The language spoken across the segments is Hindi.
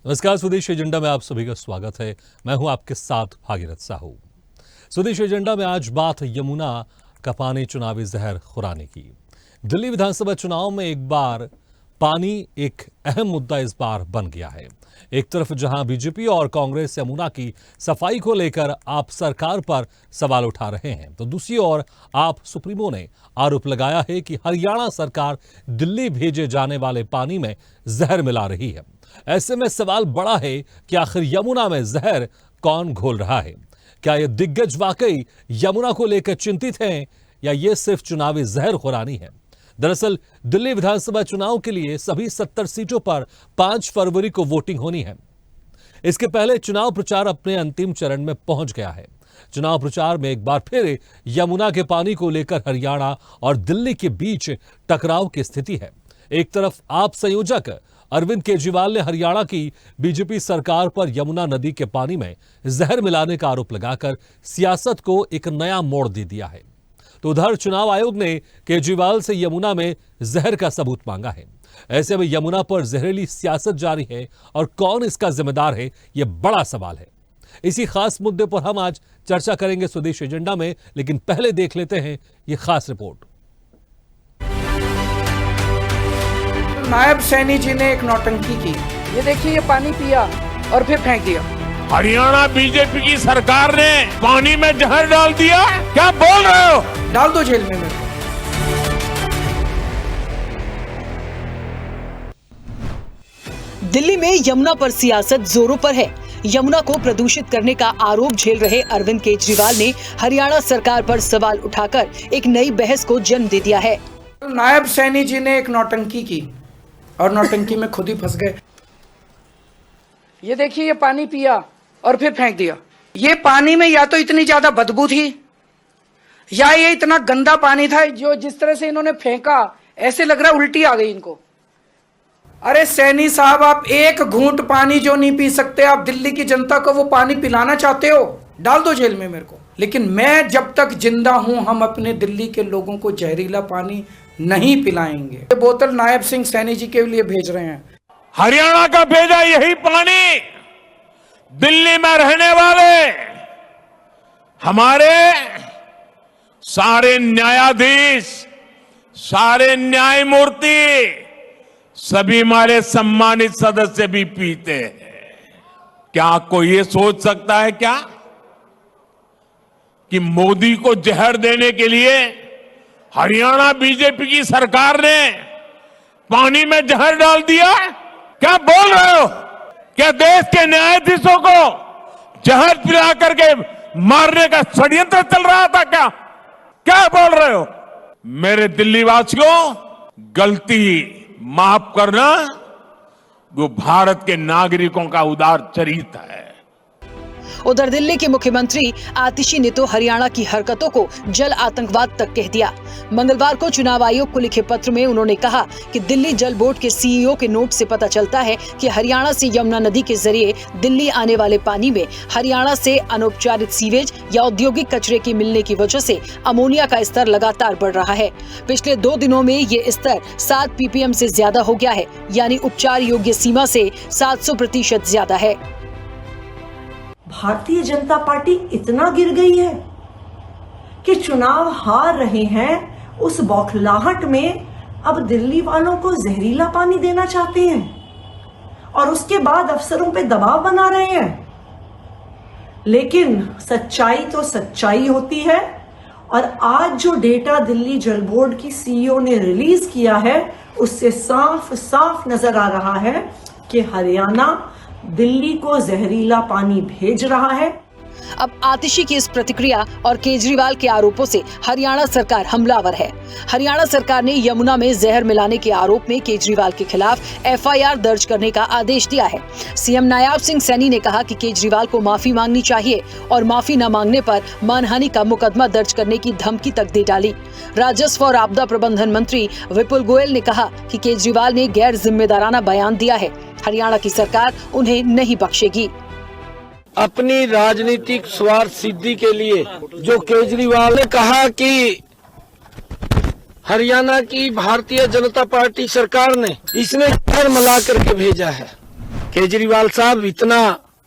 नमस्कार, स्वदेश एजेंडा में आप सभी का स्वागत है। मैं हूं आपके साथ भागीरथ साहू। स्वदेश एजेंडा में आज बात यमुना का पानी चुनावी जहर खुरानी की। दिल्ली विधानसभा चुनाव में एक बार पानी एक अहम मुद्दा इस बार बन गया है। एक तरफ जहां बीजेपी और कांग्रेस यमुना की सफाई को लेकर आप सरकार पर सवाल उठा रहे हैं, तो दूसरी ओर आप सुप्रीमो ने आरोप लगाया है कि हरियाणा सरकार दिल्ली भेजे जाने वाले पानी में जहर मिला रही है। ऐसे में सवाल बड़ा है कि आखिर यमुना में जहर कौन घोल रहा है? क्या ये दिग्गज वाकई यमुना को लेकर चिंतित हैं या ये सिर्फ चुनावी जहर खुरानी है? दरअसल दिल्ली विधानसभा चुनाव के लिए सभी 70 सीटों पर 5 फरवरी को वोटिंग होनी है। इसके पहले चुनाव प्रचार अपने अंतिम चरण में पहुंच गया है। चुनाव प्रचार में एक बार फिर यमुना के पानी को लेकर हरियाणा और दिल्ली के बीच टकराव की स्थिति है। एक तरफ आप संयोजक अरविंद केजरीवाल ने हरियाणा की बीजेपी सरकार पर यमुना नदी के पानी में जहर मिलाने का आरोप लगाकर सियासत को एक नया मोड़ दे दिया है, तो उधर चुनाव आयोग ने केजरीवाल से यमुना में जहर का सबूत मांगा है। ऐसे में यमुना पर जहरीली सियासत जारी है और कौन इसका जिम्मेदार है, यह बड़ा सवाल है। इसी खास मुद्दे पर हम आज चर्चा करेंगे स्वदेश एजेंडा में, लेकिन पहले देख लेते हैं यह खास रिपोर्ट। नायब सैनी जी ने एक नौटंकी की। ये देखिए, ये पानी पिया और फिर फेंक दिया। हरियाणा बीजेपी की सरकार ने पानी में जहर डाल दिया। क्या बोल रहे हो? डाल दो जेल में मेरे को। दिल्ली में यमुना पर सियासत जोरों पर है। यमुना को प्रदूषित करने का आरोप झेल रहे अरविंद केजरीवाल ने हरियाणा सरकार पर सवाल उठाकर एक नई बहस को जन्म दे दिया है। नायब सैनी जी ने एक नौटंकी की और नौटंकी में खुद ही फंस गए। ये देखिए, ये पानी पिया और फिर फेंक दिया। ये पानी में या तो इतनी ज्यादा बदबू थी या ये इतना गंदा पानी था, जो जिस तरह से इन्होंने फेंका ऐसे लग रहा उल्टी आ गई इनको। अरे सैनी साहब, आप एक घूंट पानी जो नहीं पी सकते, आप दिल्ली की जनता को वो पानी पिलाना चाहते हो? डाल दो जेल में मेरे को। लेकिन मैं जब तक जिंदा हूं, हम अपने दिल्ली के लोगों को जहरीला पानी नहीं पिलाएंगे। ये बोतल नायब सिंह सैनी जी के लिए भेज रहे हैं। हरियाणा का भेजा यही पानी दिल्ली में रहने वाले हमारे सारे न्यायाधीश, सारे न्यायमूर्ति, सभी हमारे सम्मानित सदस्य भी पीते हैं। क्या कोई ये सोच सकता है क्या कि मोदी को जहर देने के लिए हरियाणा बीजेपी की सरकार ने पानी में जहर डाल दिया? क्या बोल रहे हो? क्या देश के न्यायाधीशों को जहर पिला करके मारने का षड्यंत्र चल रहा था क्या? क्या बोल रहे हो? मेरे दिल्ली वासियों, गलती माफ करना वो भारत के नागरिकों का उदार चरित्र है। उधर दिल्ली के मुख्यमंत्री आतिशी ने तो हरियाणा की हरकतों को जल आतंकवाद तक कह दिया। मंगलवार को चुनाव आयोग को लिखे पत्र में उन्होंने कहा कि दिल्ली जल बोर्ड के सीईओ के नोट से पता चलता है कि हरियाणा से यमुना नदी के जरिए दिल्ली आने वाले पानी में हरियाणा से अनौपचारिक सीवेज या औद्योगिक कचरे के मिलने की वजह से अमोनिया का स्तर लगातार बढ़ रहा है। पिछले 2 दिनों में ये स्तर 7 ppm से ज्यादा हो गया है, यानी उपचार योग्य सीमा से 700% ज्यादा है। भारतीय जनता पार्टी इतना गिर गई है कि चुनाव हार रहे हैं, उस बौखलाहट में अब दिल्ली वालों को जहरीला पानी देना चाहते हैं और उसके बाद अफसरों पे दबाव बना रहे हैं। लेकिन सच्चाई तो सच्चाई होती है और आज जो डेटा दिल्ली जल बोर्ड की सीईओ ने रिलीज किया है, उससे साफ साफ नजर आ रहा है कि हरियाणा दिल्ली को जहरीला पानी भेज रहा है। अब आतिशी की इस प्रतिक्रिया और केजरीवाल के आरोपों से हरियाणा सरकार हमलावर है। हरियाणा सरकार ने यमुना में जहर मिलाने के आरोप में केजरीवाल के खिलाफ एफआईआर दर्ज करने का आदेश दिया है। सीएम नायब सिंह सैनी ने कहा कि केजरीवाल को माफी मांगनी चाहिए और माफी न मांगने पर मानहानि का मुकदमा दर्ज करने की धमकी तक दे डाली। राजस्व और आपदा प्रबंधन मंत्री विपुल गोयल ने कहा कि केजरीवाल ने गैर जिम्मेदाराना बयान दिया है। हरियाणा की सरकार उन्हें नहीं बख्शेगी। अपनी राजनीतिक स्वार्थ सिद्धि के लिए जो केजरीवाल ने कहा कि हरियाणा की भारतीय जनता पार्टी सरकार ने इसने जहर मिला करके भेजा है, केजरीवाल साहब इतना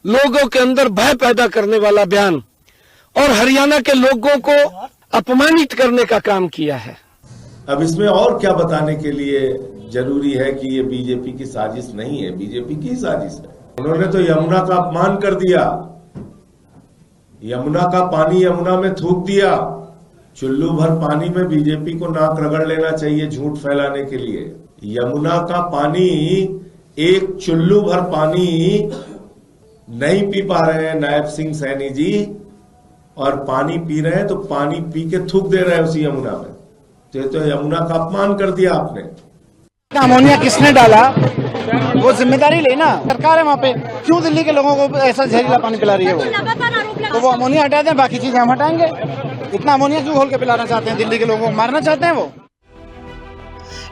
लोगों के अंदर भय पैदा करने वाला बयान और हरियाणा के लोगों को अपमानित करने का काम किया है। अब इसमें और क्या बताने के लिए जरूरी है कि ये बीजेपी की साजिश नहीं है, बीजेपी की साजिश है। उन्होंने तो यमुना का अपमान कर दिया, यमुना का पानी यमुना में थूक दिया। चुल्लू भर पानी में बीजेपी को नाक रगड़ लेना चाहिए झूठ फैलाने के लिए। यमुना का पानी, एक चुल्लू भर पानी नहीं पी पा रहे हैं नायब सिंह सैनी जी, और पानी पी रहे हैं तो पानी पी के थूक दे रहे हैं उसी यमुना में। तो यमुना का अपमान कर दिया आपने। अमोनिया किसने डाला वो जिम्मेदारी लेना, सरकार है वहाँ पे। क्यों दिल्ली के लोगों को ऐसा जहरीला पानी पिला रही है तो वो अमोनिया हटा दें, बाकी चीजें हम हटाएंगे। इतना अमोनिया क्यों घोल के पिलाना चाहते हैं? दिल्ली के लोगों को मारना चाहते हैं वो।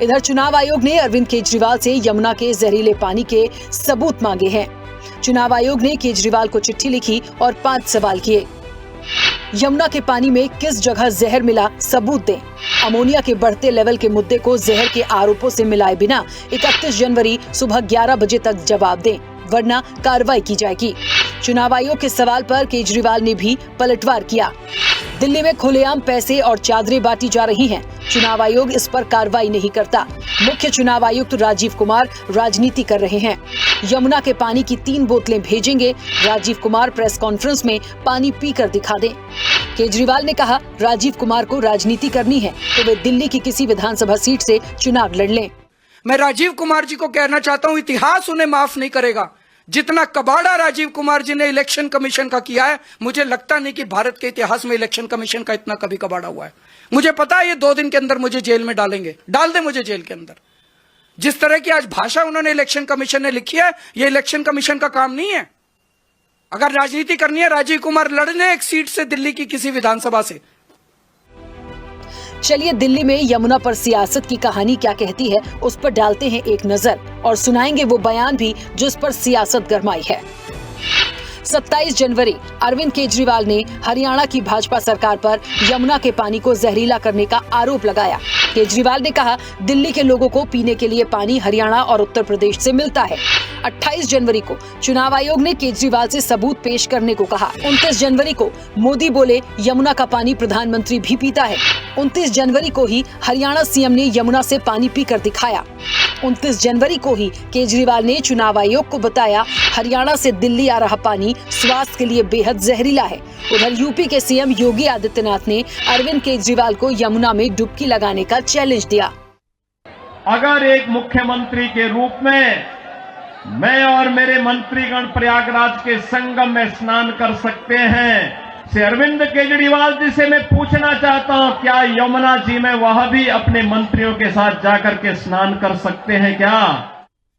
इधर चुनाव आयोग ने अरविंद केजरीवाल से यमुना के जहरीले पानी के सबूत मांगे हैं। चुनाव आयोग ने केजरीवाल को चिट्ठी लिखी और 5 सवाल किए। यमुना के पानी में किस जगह जहर मिला, सबूत दें। अमोनिया के बढ़ते लेवल के मुद्दे को जहर के आरोपों से मिलाए बिना 31 जनवरी सुबह 11 बजे तक जवाब दें, वरना कार्रवाई की जाएगी। चुनाव आयोग के सवाल पर केजरीवाल ने भी पलटवार किया। दिल्ली में खुलेआम पैसे और चादरें बांटी जा रही हैं। चुनाव आयोग इस पर कार्रवाई नहीं करता। मुख्य चुनाव आयुक्त राजीव कुमार राजनीति कर रहे हैं। यमुना के पानी की 3 बोतलें भेजेंगे। राजीव कुमार प्रेस कॉन्फ्रेंस में पानी पीकर दिखा दें। केजरीवाल ने कहा, राजीव कुमार को राजनीति करनी है तो वे दिल्ली की किसी विधानसभा सीट से चुनाव लड़ लें। मैं राजीव कुमार जी को कहना चाहता हूं, इतिहास उन्हें माफ नहीं करेगा। जितना कबाड़ा राजीव कुमार जी ने इलेक्शन कमीशन का किया है, मुझे लगता नहीं कि भारत के इतिहास में इलेक्शन कमीशन का इतना कभी कबाड़ा हुआ है। मुझे पता है ये 2 दिन के अंदर मुझे जेल में डालेंगे, डाल दे मुझे जेल के अंदर। जिस तरह की आज भाषा उन्होंने इलेक्शन कमीशन ने लिखी है, ये इलेक्शन कमीशन का काम नहीं है। अगर राजनीति करनी है, राजीव कुमार लड़ ले एक सीट से दिल्ली की किसी विधानसभा से। चलिए दिल्ली में यमुना पर सियासत की कहानी क्या कहती है उस पर डालते हैं एक नजर और सुनाएंगे वो बयान भी जिस पर सियासत गरमाई है। 27 जनवरी अरविंद केजरीवाल ने हरियाणा की भाजपा सरकार पर यमुना के पानी को जहरीला करने का आरोप लगाया। केजरीवाल ने कहा, दिल्ली के लोगों को पीने के लिए पानी हरियाणा और उत्तर प्रदेश से मिलता है। 28 जनवरी को चुनाव आयोग ने केजरीवाल से सबूत पेश करने को कहा। 29 जनवरी को मोदी बोले, यमुना का पानी प्रधानमंत्री भी पीता है। 29 जनवरी को ही हरियाणा सीएम ने यमुना से पानी पीकर दिखाया। 29 जनवरी को ही केजरीवाल ने चुनाव आयोग को बताया, हरियाणा से दिल्ली आ रहा पानी स्वास्थ्य के लिए बेहद जहरीला है। उधर यूपी के सीएम योगी आदित्यनाथ ने अरविंद केजरीवाल को यमुना में डुबकी लगाने का चैलेंज दिया। अगर एक मुख्यमंत्री के रूप में मैं और मेरे मंत्रीगण प्रयागराज के संगम में स्नान कर सकते हैं, से अरविंद केजरीवाल जी से मैं पूछना चाहता हूं, क्या यमुना जी में वह भी अपने मंत्रियों के साथ जाकर के स्नान कर सकते हैं क्या?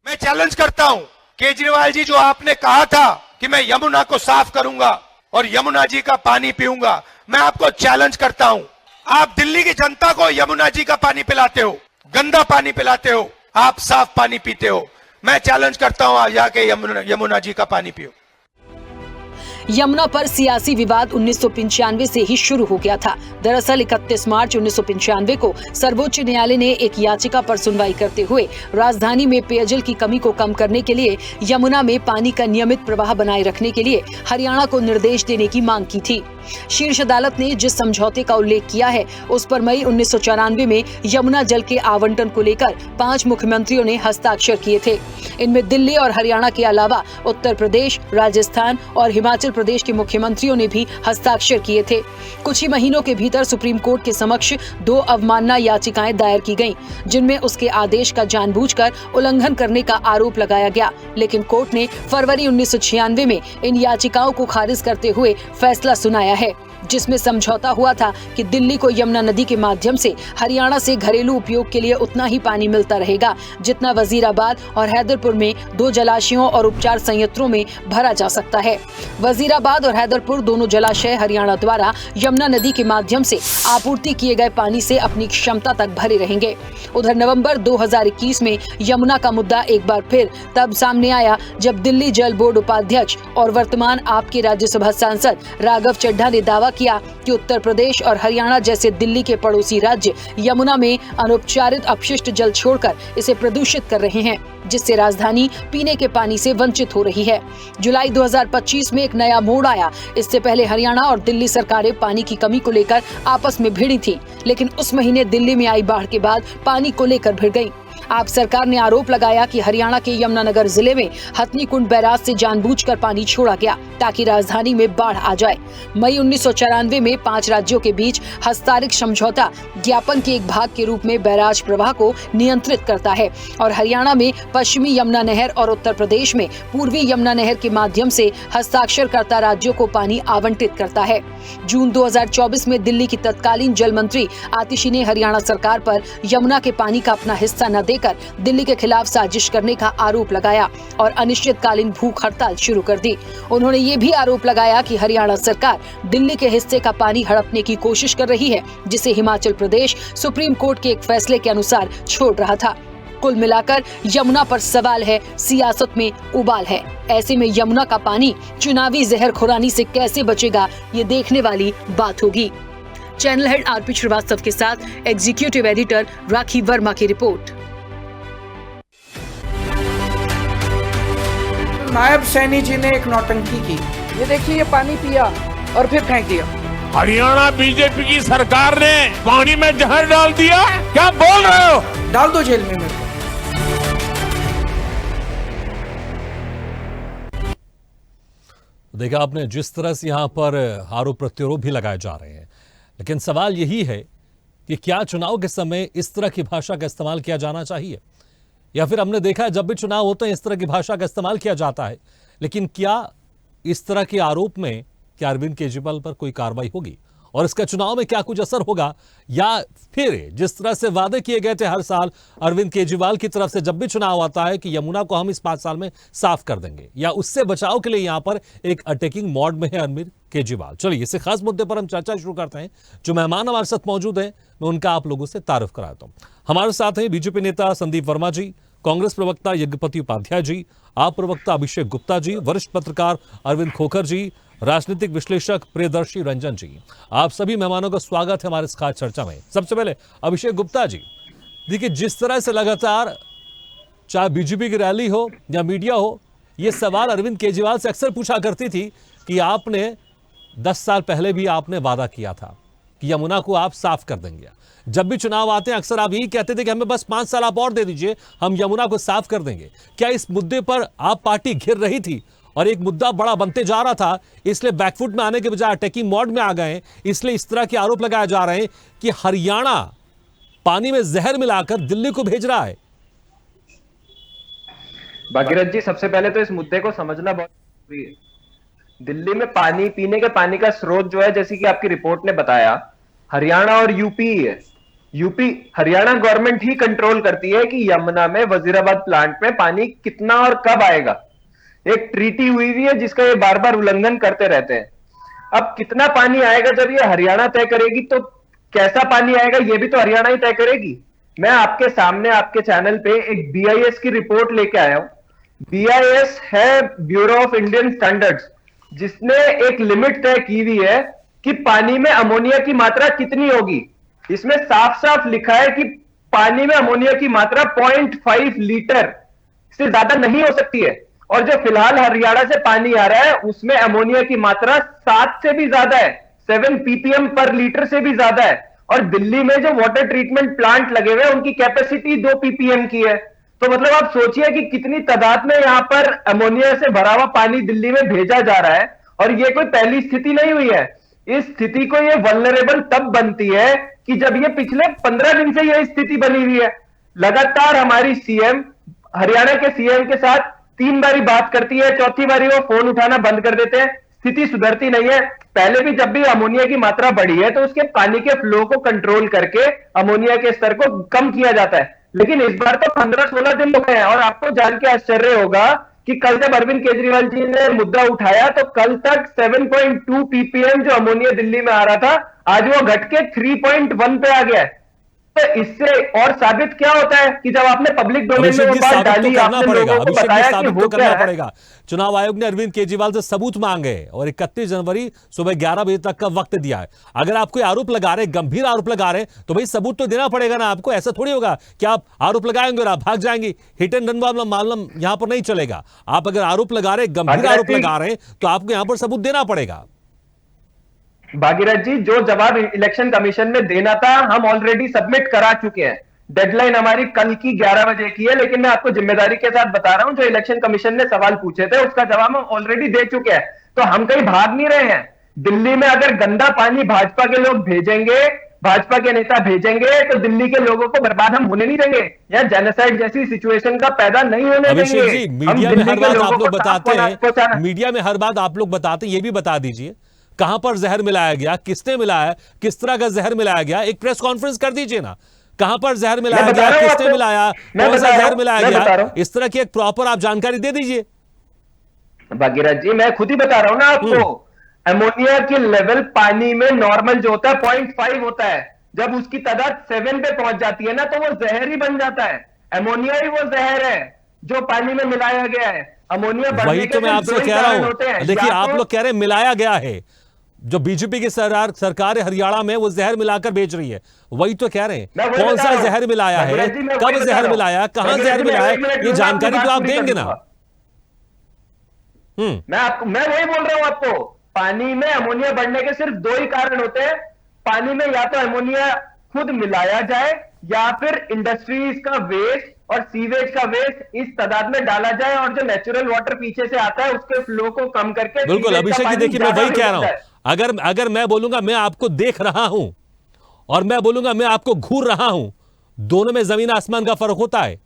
मैं चैलेंज करता हूं, केजरीवाल जी, जो आपने कहा था कि मैं यमुना को साफ करूंगा और यमुना जी का पानी पीऊंगा, मैं आपको चैलेंज करता हूं। आप दिल्ली की जनता को यमुना जी का पानी पिलाते हो, गंदा पानी पिलाते हो, आप साफ पानी पीते हो। मैं चैलेंज करता हूं, आप जाके यमुना जी का पानी पियो। यमुना पर सियासी विवाद 1995 से ही शुरू हो गया था। दरअसल 31 मार्च 1995 को सर्वोच्च न्यायालय ने एक याचिका पर सुनवाई करते हुए राजधानी में पेयजल की कमी को कम करने के लिए यमुना में पानी का नियमित प्रवाह बनाए रखने के लिए हरियाणा को निर्देश देने की मांग की थी। शीर्ष अदालत ने जिस समझौते का उल्लेख किया है उस पर मई 1994 में यमुना जल के आवंटन को लेकर 5 मुख्यमंत्रियों ने हस्ताक्षर किए थे। इनमें दिल्ली और हरियाणा के अलावा उत्तर प्रदेश, राजस्थान और हिमाचल प्रदेश के मुख्यमंत्रियों ने भी हस्ताक्षर किए थे। कुछ ही महीनों के भीतर सुप्रीम कोर्ट के समक्ष 2 अवमानना याचिकाएं दायर की गईं, जिनमें उसके आदेश का जानबूझकर उल्लंघन करने का आरोप लगाया गया। लेकिन कोर्ट ने फरवरी 1996 में इन याचिकाओं को खारिज करते हुए फैसला सुनाया है, जिसमें समझौता हुआ था कि दिल्ली को यमुना नदी के माध्यम से हरियाणा से घरेलू उपयोग के लिए उतना ही पानी मिलता रहेगा जितना वजीराबाद और हैदरपुर में 2 जलाशयों और उपचार संयंत्रों में भरा जा सकता है। वजीराबाद और हैदरपुर दोनों जलाशय हरियाणा द्वारा यमुना नदी के माध्यम से आपूर्ति किए गए पानी से अपनी क्षमता तक भरे रहेंगे। उधर नवंबर 2021 में यमुना का मुद्दा एक बार फिर तब सामने आया जब दिल्ली जल बोर्ड उपाध्यक्ष और वर्तमान आपके राज्यसभा सांसद राघव चड्ढा ने दावा किया कि उत्तर प्रदेश और हरियाणा जैसे दिल्ली के पड़ोसी राज्य यमुना में अनुपचारित अपशिष्ट जल छोड़कर इसे प्रदूषित कर रहे हैं, जिससे राजधानी पीने के पानी से वंचित हो रही है। जुलाई 2025 में एक नया मोड़ आया। इससे पहले हरियाणा और दिल्ली सरकारें पानी की कमी को लेकर आपस में भिड़ी थीं, लेकिन उस महीने दिल्ली में आई बाढ़ के बाद पानी को लेकर भिड़ गईं। आप सरकार ने आरोप लगाया कि हरियाणा के यमुनानगर जिले में हथनीकुंड बैराज से जानबूझकर पानी छोड़ा गया ताकि राजधानी में बाढ़ आ जाए। मई 1994 में 5 राज्यों के बीच हस्ताक्षरित समझौता ज्ञापन के एक भाग के रूप में बैराज प्रवाह को नियंत्रित करता है और हरियाणा में पश्चिमी यमुना नहर और उत्तर प्रदेश में पूर्वी यमुना नहर के माध्यम से हस्ताक्षरकर्ता राज्यों को पानी आवंटित करता है। जून 2024 में दिल्ली की तत्कालीन जल मंत्री आतिशी ने हरियाणा सरकार पर यमुना के पानी का अपना हिस्सा न देकर दिल्ली के खिलाफ साजिश करने का आरोप लगाया और अनिश्चितकालीन भूख हड़ताल शुरू कर दी। उन्होंने ये भी आरोप लगाया कि हरियाणा सरकार दिल्ली के हिस्से का पानी हड़पने की कोशिश कर रही है, जिसे हिमाचल प्रदेश सुप्रीम कोर्ट के एक फैसले के अनुसार छोड़ रहा था। कुल मिलाकर यमुना पर सवाल है, सियासत में उबाल है। ऐसे में यमुना का पानी चुनावी जहरखोरानी से कैसे बचेगा, ये देखने वाली बात होगी। चैनल हेड आरपी श्रीवास्तव के साथ एग्जीक्यूटिव एडिटर राखी वर्मा की रिपोर्ट। नायब सैनी जी ने एक नौटंकी की। ये देखिए, ये पानी पिया और फिर फेंक दिया। हरियाणा बीजेपी की सरकार ने पानी में जहर डाल दिया। क्या बोल रहे हो? डाल दो जेल में मेरे को। देखा आपने जिस तरह से यहाँ पर आरोप प्रत्यारोप भी लगाए जा रहे हैं, लेकिन सवाल यही है कि क्या चुनाव के समय इस तरह की भाषा का इस्तेमाल किया जाना चाहिए, या फिर हमने देखा है जब भी चुनाव होते हैं इस तरह की भाषा का इस्तेमाल किया जाता है, लेकिन क्या इस तरह के आरोप में क्या अरविंद केजरीवाल पर कोई कार्रवाई होगी और इसका चुनाव में क्या कुछ असर होगा, या फिर जिस तरह से वादे किए गए थे हर साल अरविंद केजरीवाल की तरफ से जब भी चुनाव आता है कि यमुना को हम इस 5 साल में साफ कर देंगे, या उससे बचाव के लिए यहां पर एक अटैकिंग मोड में है अरविंद केजरीवाल। चलिए इसी खास मुद्दे पर हम चर्चा शुरू करते हैं। जो मेहमान हमारे साथ मौजूद हैं मैं उनका आप लोगों से तारुफ कराता हूं। हमारे साथ हैं बीजेपी नेता संदीप वर्मा जी, कांग्रेस प्रवक्ता यज्ञपति उपाध्याय जी, आप प्रवक्ता अभिषेक गुप्ता जी, वरिष्ठ पत्रकार अरविंद खोखर जी, राजनीतिक विश्लेषक प्रियदर्शी रंजन जी। आप सभी मेहमानों का स्वागत है हमारे इस खास चर्चा में। सबसे पहले अभिषेक गुप्ता जी, देखिए जिस तरह से लगातार चाहे बीजेपी की रैली हो या मीडिया हो, ये सवाल अरविंद केजरीवाल से अक्सर पूछा करती थी कि आपने 10 साल पहले भी आपने वादा किया था कि यमुना को आप साफ कर देंगे। जब भी चुनाव आते हैं अक्सर आप यही कहते थे कि हमें बस 5 साल आप और दे दीजिए, हम यमुना को साफ कर देंगे। क्या इस मुद्दे पर आप पार्टी घिर रही थी और एक मुद्दा बड़ा बनते जा रहा था, इसलिए बैकफुट में आने के बजाय अटैकिंग मोड में आ गए, इसलिए इस तरह के आरोप लगाए जा रहे हैं कि हरियाणा पानी में जहर मिलाकर दिल्ली को भेज रहा है? भागीरथ जी, सबसे पहले तो इस मुद्दे को समझना बहुत जरूरी है। दिल्ली में पानी, पीने के पानी का स्रोत जो है, जैसे कि आपकी रिपोर्ट ने बताया, हरियाणा और यूपी है। हरियाणा गवर्नमेंट ही कंट्रोल करती है कि यमुना में, वजीराबाद प्लांट में पानी कितना और कब आएगा। एक ट्रीटी हुई हुई है जिसका ये बार बार उल्लंघन करते रहते हैं। अब कितना पानी आएगा जब ये हरियाणा तय करेगी, तो कैसा पानी आएगा ये भी तो हरियाणा ही तय करेगी। मैं आपके सामने आपके चैनल पे एक BIS की रिपोर्ट लेके आया हूं। BIS है ब्यूरो ऑफ इंडियन स्टैंडर्ड्स, जिसने एक लिमिट तय की हुई है कि पानी में अमोनिया की मात्रा कितनी होगी। इसमें साफ साफ लिखा है कि पानी में अमोनिया की मात्रा 0.5 लीटर से ज्यादा नहीं हो सकती है। और जो फिलहाल हरियाणा से पानी आ रहा है उसमें अमोनिया की मात्रा 7 से भी ज्यादा है, 7 ppm पर लीटर से भी ज्यादा है। और दिल्ली में जो वाटर ट्रीटमेंट प्लांट लगे हुए हैं उनकी कैपेसिटी 2 ppm की है। तो मतलब आप सोचिए कि कितनी तादाद में यहां पर अमोनिया से भरा हुआ पानी दिल्ली में भेजा जा रहा है। और ये कोई पहली स्थिति नहीं हुई है। इस स्थिति को ये वल्नरेबल तब बनती है कि जब ये पिछले 15 दिन से यह स्थिति बनी हुई है। लगातार हमारी CM हरियाणा के CM के साथ 3 बारी बात करती है, चौथी बारी वो फोन उठाना बंद कर देते हैं। स्थिति सुधरती नहीं है। पहले भी जब भी अमोनिया की मात्रा बढ़ी है तो उसके पानी के फ्लो को कंट्रोल करके अमोनिया के स्तर को कम किया जाता है। लेकिन इस बार तो 15-16 दिन हो गए हैं। और आपको जान के आश्चर्य होगा कि कल जब अरविंद केजरीवाल जी ने मुद्दा उठाया तो कल तक 7.2 ppm जो अमोनिया दिल्ली में आ रहा था, आज वो घट के 3.1 पे आ गया है। तो इससे और साबित क्या होता है कि जब आपने पब्लिक डोमेन में अभिषेक वो जी, बात साबित तो डाली, करना आपने पड़ेगा। लोगों को अभिषेक जी, बताया कि साबित हो तो क्या करना है। पड़ेगा। चुनाव आयोग ने अरविंद केजरीवाल से सबूत मांगे और 31 जनवरी सुबह 11 बजे तक का वक्त दिया है। अगर आप कोई आरोप लगा रहे, गंभीर आरोप लगा रहे, तो भाई सबूत तो देना पड़ेगा ना आपको। ऐसा थोड़ी होगा कि आप आरोप लगाएंगे और आप भाग जाएंगे। हिट एंड रन वाला मामला यहां पर नहीं चलेगा। आप अगर आरोप लगा रहे, गंभीर आरोप लगा रहे, तो आपको यहां पर सबूत देना पड़ेगा। भागीरथ जी, जो जवाब इलेक्शन कमीशन में देना था हम ऑलरेडी सबमिट करा चुके हैं। डेडलाइन हमारी कल की 11 बजे की है, लेकिन मैं आपको जिम्मेदारी के साथ बता रहा हूं, जो इलेक्शन कमीशन ने सवाल पूछे थे उसका जवाब हम ऑलरेडी दे चुके हैं। तो हम कहीं भाग नहीं रहे हैं। दिल्ली में अगर गंदा पानी भाजपा के लोग भेजेंगे, भाजपा के नेता भेजेंगे, तो दिल्ली के लोगों को बर्बाद हम होने नहीं देंगे या जेनोसाइड जैसी सिचुएशन का पैदा नहीं होने देंगे। अभिषेक जी, मीडिया में हर बात आप लोग बताते हैं, मीडिया में हर बात आप लोग बताते हैं, ये भी बता दीजिए कहां पर जहर मिलाया गया, किसने मिलाया, किस तरह का जहर मिलाया गया। एक प्रेस कॉन्फ्रेंस कर दीजिए ना, कहां पर जहर मिलाया गया, किसने मिलाया, कौन सा जहर मिलाया गया, इस तरह की एक प्रॉपर आप जानकारी दे दीजिए। भागीरथ जी, मैं खुद ही बता रहा हूं ना आपको। अमोनिया की लेवल पानी में नॉर्मल जो होता है 0.5 होता है। जब उसकी तादाद 7 पे पहुंच जाती है ना, तो वो जहर ही बन जाता है। अमोनिया ही वो जहर है जो पानी में मिलाया गया है। अमोनिया वही तो मैं आपसे कह रहा हूं। देखिए, आप लोग कह रहे हैं मिलाया गया है। जो बीजेपी की सरकार हरियाणा में वो जहर मिलाकर बेच रही है, वही तो कह रहे हैं। कौन सा जहर मिलाया है, कब जहर मिलाया, कहां जहर मिलाया है, ये जानकारी तो आप देंगे ना। मैं वही बोल रहा हूं आपको। पानी में अमोनिया बढ़ने के सिर्फ 2 ही कारण होते हैं। पानी में या तो अमोनिया खुद मिलाया जाए या फिर इंडस्ट्रीज का वेस्ट और सीवेज का वेस्ट इस तादाद में डाला जाए और जो नेचुरल वाटर पीछे से आता है उसके फ्लो को कम करके। बिल्कुल अभिषेक जी, देखिए मैं वही कह रहा हूं। अगर मैं बोलूंगा मैं आपको देख रहा हूं और मैं बोलूंगा मैं आपको घूर रहा हूं, दोनों में जमीन आसमान का फर्क होता है।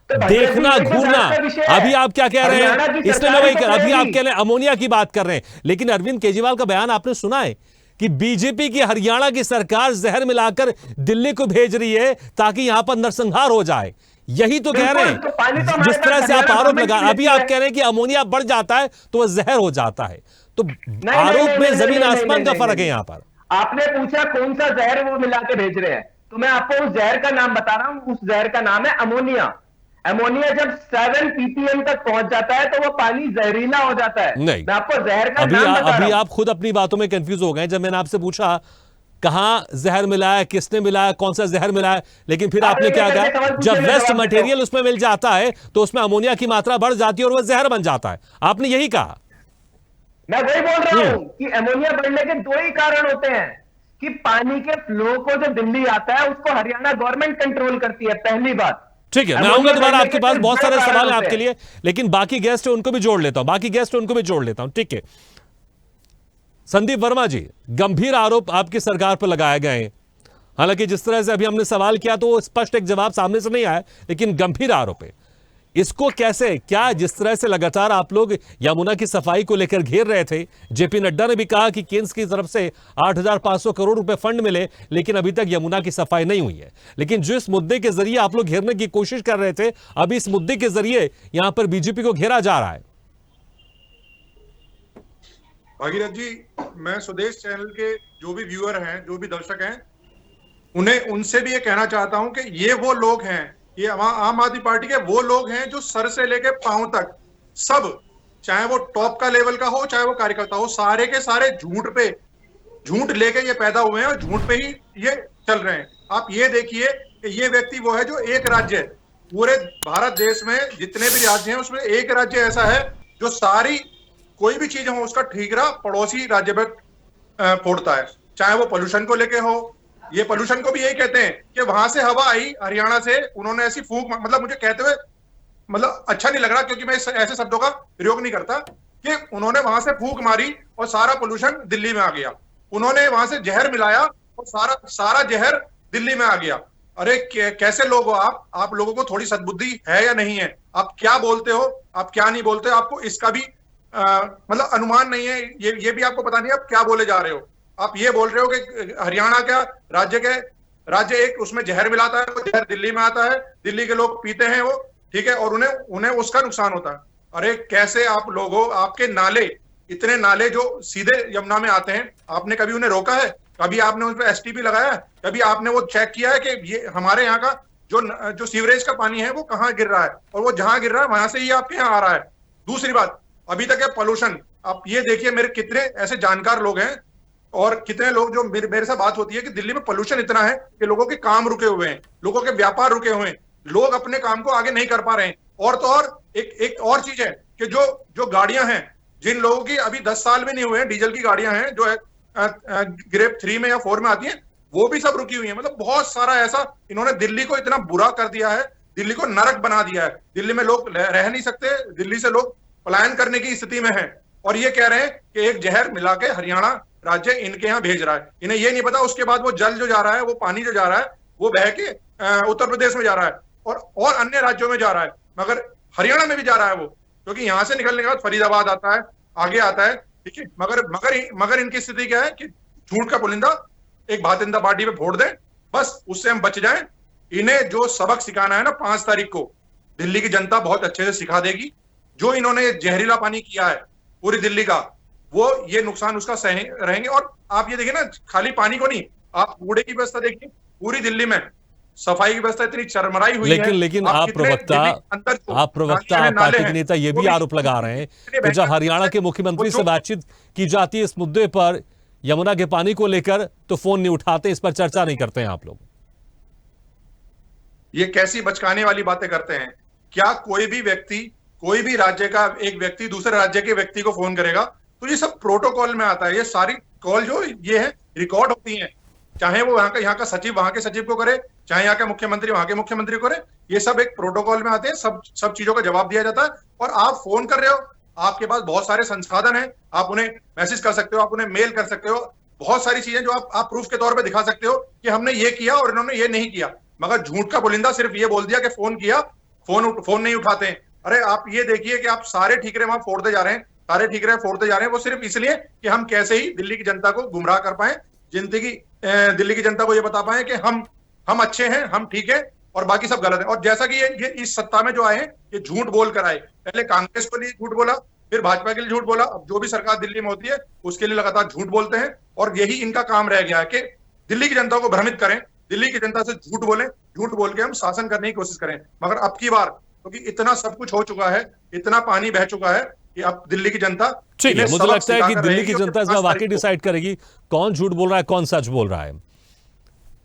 देखना, घूरना। अभी आप क्या कह रहे हैं, इसलिए मैं वही कह रहा हूं। अभी आप कह रहे हैं अमोनिया की बात कर रहे हैं, लेकिन अरविंद केजरीवाल का बयान आपने सुना है कि बीजेपी की हरियाणा की सरकार जहर मिलाकर दिल्ली को भेज रही है ताकि यहां पर नरसंहार हो जाए। यही तो कह रहे हैं। जिस तरह से आप आरोप लगा, अभी आप कह रहे हैं कि अमोनिया बढ़ जाता है तो वह जहर हो जाता है। तो आरोप में जमीन आसमान का फर्क है। यहां पर आपने पूछा कौन सा जहर वो मिला के भेज रहे हैं, तो मैं आपको उस जहर का नाम बता रहा हूं। उस जहर का नाम है अमोनिया। अमोनिया जब 7 ppm तक पहुंच जाता है तो वो पानी जहरीला हो जाता है। नहीं, मैं आपको जहर का नाम बता रहा हूं। अभी आप खुद अपनी बातों में कंफ्यूज हो गए। जब मैंने आपसे पूछा कहां जहर मिलाया, किसने मिलाया, कौन सा जहर मिलाया, लेकिन फिर आपने क्या कहा, जब वेस्ट मटेरियल उसमें मिल जाता है तो उसमें अमोनिया की मात्रा बढ़ जाती है और वह जहर बन जाता है। आपने यही कहा। मैं वही बोल रहा हूं कि अमोनिया बढ़ने के 2 ही कारण होते हैं कि पानी के फ्लो को जो दिल्ली आता है उसको हरियाणा गवर्नमेंट कंट्रोल करती है। पहली बात। ठीक है, मैं आऊंगा दोबारा आपके पास, बहुत सारे सवाल हैं आपके लिए, लेकिन बाकी गेस्ट है उनको भी जोड़ लेता हूं। ठीक है, संदीप वर्मा जी, गंभीर आरोप आपकी सरकार पर लगाए गए हैं। हालांकि जिस तरह से अभी हमने सवाल किया तो स्पष्ट एक जवाब सामने से नहीं आया, लेकिन गंभीर आरोप है। इसको कैसे, क्या जिस तरह से लगातार आप लोग यमुना की सफाई को लेकर घेर रहे थे, जेपी नड्डा ने भी कहा कि केंद्र की तरफ से 8,500 करोड़ रुपए फंड मिले, लेकिन अभी तक यमुना की सफाई नहीं हुई है। लेकिन जिस मुद्दे के जरिए आप लोग घेरने की कोशिश कर रहे थे, अभी इस मुद्दे के जरिए यहां पर बीजेपी को घेरा जा रहा है। भागीरथ जी, मैं स्वदेश चैनल के जो भी व्यूअर हैं, जो भी दर्शक हैं, उनसे भी ये कहना चाहता हूं कि ये वो लोग हैं, ये आम आदमी पार्टी के वो लोग हैं जो सर से लेके पांव तक सब, चाहे वो टॉप का लेवल का हो, चाहे वो कार्यकर्ता हो, सारे के सारे झूठ लेके ये पैदा हुए हैं और झूठ पे ही ये चल रहे हैं। आप ये देखिए कि ये व्यक्ति वो है जो एक राज्य, पूरे भारत देश में जितने भी राज्य हैं उसमें एक राज्य ऐसा है जो सारी कोई भी चीज हो उसका ठीकरा पड़ोसी राज्य पर फोड़ता है। चाहे वो पोल्यूशन को लेके हो, ये पोल्यूशन को भी यही कहते हैं कि वहां से हवा आई हरियाणा से, उन्होंने ऐसी फूंक, मतलब मुझे कहते हुए मतलब अच्छा नहीं लग रहा क्योंकि मैं ऐसे शब्दों का प्रयोग नहीं करता, कि उन्होंने वहां से फूंक मारी और सारा पोल्यूशन दिल्ली में आ गया। उन्होंने वहां से जहर मिलाया और सारा जहर दिल्ली में आ गया। अरे कैसे लोग हो आप लोगों को थोड़ी सद्बुद्धि है या नहीं है? आप क्या बोलते हो, आप क्या नहीं बोलते, आपको इसका भी मतलब अनुमान नहीं है, ये भी आपको पता नहीं आप क्या बोले जा रहे हो। आप ये बोल रहे हो कि हरियाणा क्या राज्य एक उसमें जहर मिलाता है, वो जहर दिल्ली में आता है, दिल्ली के लोग पीते हैं वो, ठीक है, और उन्हें उसका नुकसान होता है। अरे कैसे आप लोग हो, आपके नाले, इतने नाले जो सीधे यमुना में आते हैं, आपने कभी उन्हें रोका है? कभी आपने उस पर एसटीपी लगाया? कभी आपने वो चेक किया है कि ये हमारे यहाँ का जो सीवरेज का पानी है वो कहाँ गिर रहा है, और वो जहां गिर रहा है वहां से ही आपके यहाँ आ रहा है? दूसरी बात, अभी तक है पोल्यूशन। आप ये देखिए, मेरे कितने ऐसे जानकार लोग हैं और कितने लोग जो मेरे से बात होती है कि दिल्ली में पोल्यूशन इतना है कि लोगों के काम रुके हुए हैं, लोगों के व्यापार रुके हुए हैं, लोग अपने काम को आगे नहीं कर पा रहे हैं। और तो और एक और चीज है कि जो गाड़ियां हैं, जिन लोगों की अभी 10 साल भी नहीं हुए हैं, डीजल की गाड़ियां हैं जो ग्रेप 3 में या 4 में आती हैं, वो भी सब रुकी हुई है। मतलब बहुत सारा ऐसा, इन्होंने दिल्ली को इतना बुरा कर दिया है, दिल्ली को नरक बना दिया है। दिल्ली में लोग रह नहीं सकते, दिल्ली से लोग पलायन करने की स्थिति में है, और ये कह रहे हैं कि एक जहर मिला के हरियाणा राज्य इनके यहाँ भेज रहा है। इन्हें ये नहीं पता उसके बाद वो जल जो जा रहा है, वो पानी जो जा रहा है, वो बह के उत्तर प्रदेश में जा रहा है और अन्य राज्यों में जा रहा है, मगर हरियाणा में भी जा रहा है वो, क्योंकि यहां से निकलने के बाद फरीदाबाद आता है, आगे आता है, ठीक है। मगर इनकी स्थिति क्या है कि झूठ का पुलिंदा एक भारतीय जनता पार्टी पे फोड़ दें, बस उससे हम बच जाएं। इन्हें जो सबक सिखाना है ना 5 तारीख को, दिल्ली की जनता बहुत अच्छे से सिखा देगी। जो इन्होंने जहरीला पानी किया है पूरी दिल्ली का, वो ये नुकसान उसका सह रहेंगे। और आप ये देखिए ना, खाली पानी को नहीं, आप कूड़े की व्यवस्था देखिए, पूरी दिल्ली में सफाई की व्यवस्था इतनी चरमराई हुई है। लेकिन आप प्रवक्ता पार्टी के नेता ये भी आरोप लगा रहे हैं कि जब हरियाणा के मुख्यमंत्री से बातचीत की जाती है इस मुद्दे पर, यमुना के पानी को लेकर, तो फोन नहीं उठाते, इस पर चर्चा नहीं करते हैं आप लोग। ये कैसी बचकाने वाली बातें करते हैं? क्या कोई भी व्यक्ति, कोई भी राज्य का एक व्यक्ति दूसरे राज्य के व्यक्ति को फोन करेगा? तो ये सब प्रोटोकॉल में आता है। ये सारी कॉल जो ये है रिकॉर्ड होती हैं, चाहे वो यहाँ का सचिव वहां के सचिव को करे, चाहे यहाँ का मुख्यमंत्री वहां के मुख्यमंत्री को करे, ये सब एक प्रोटोकॉल में आते हैं। सब चीजों का जवाब दिया जाता है। और आप फोन कर रहे हो, आपके पास बहुत सारे संसाधन हैं, आप उन्हें मैसेज कर सकते हो, आप उन्हें मेल कर सकते हो, बहुत सारी चीजें जो आप प्रूफ के तौर पे दिखा सकते हो कि हमने ये किया और इन्होंने ये नहीं किया। मगर झूठ का पुलिंदा सिर्फ ये बोल दिया कि फोन किया, फोन नहीं उठाते हैं। अरे आप ये देखिए कि आप सारे ठीकरे वहां फोड़ते जा रहे हैं, सारे ठीकरे फोड़ते जा रहे हैं, वो सिर्फ इसलिए कि हम कैसे ही दिल्ली की जनता को गुमराह कर पाए, दिल्ली की जनता को ये बता पाए कि हम अच्छे हैं, हम ठीक है और बाकी सब गलत है। और जैसा कि ये इस सत्ता में जो आए हैं, ये झूठ बोल कर आए। पहले कांग्रेस को लिए झूठ बोला, फिर भाजपा के लिए झूठ बोला, अब जो भी सरकार दिल्ली में होती है उसके लिए लगातार झूठ बोलते हैं। और यही इनका काम रह गया है कि दिल्ली की जनता को भ्रमित करें, दिल्ली की जनता से झूठ बोलें, झूठ बोल के हम शासन करने की कोशिश करें। मगर अब की बार क्योंकि इतना सब कुछ हो चुका है, इतना पानी बह चुका है कि अब दिल्ली की जनता, ठीक है, मुझे लगता है कि दिल्ली की जनता इसका वाकई डिसाइड करेगी कौन झूठ बोल रहा है, कौन सच बोल रहा है।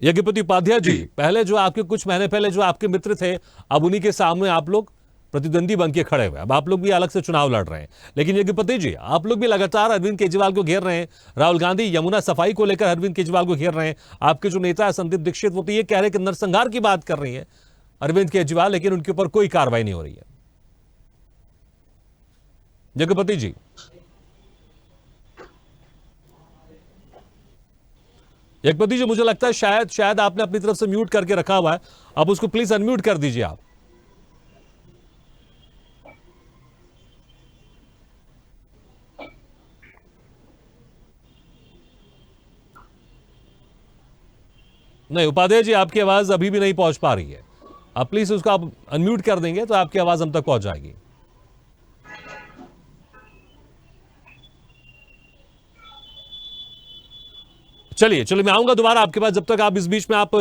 यज्ञपति उपाध्याय जी, पहले जो आपके कुछ महीने पहले जो आपके मित्र थे, अब उन्हीं के सामने आप लोग प्रतिद्वंदी बन के खड़े हुए। अब आप लोग भी अलग से चुनाव लड़ रहे हैं, लेकिन यज्ञपति जी आप लोग भी लगातार अरविंद केजरीवाल को घेर रहे हैं। राहुल गांधी यमुना सफाई को लेकर अरविंद केजरीवाल को घेर रहे हैं। आपके जो नेता है संदीप दीक्षित, वो तो ये कह रहे हैं कि नरसंहार की बात कर रही है अरविंद केजरीवाल, लेकिन उनके ऊपर कोई कार्रवाई नहीं हो रही है। यज्ञपति जी, यज्ञपति जी, मुझे लगता है शायद आपने अपनी तरफ से म्यूट करके रखा हुआ है, आप उसको प्लीज अनम्यूट कर दीजिए आप। नहीं, उपाध्याय जी आपकी आवाज अभी भी नहीं पहुंच पा रही है, आप प्लीज उसको आप अनम्यूट कर देंगे तो आपकी आवाज हम तक पहुंच जाएगी। चलिए मैं आऊंगा दोबारा आपके पास, जब तक आप इस बीच में आप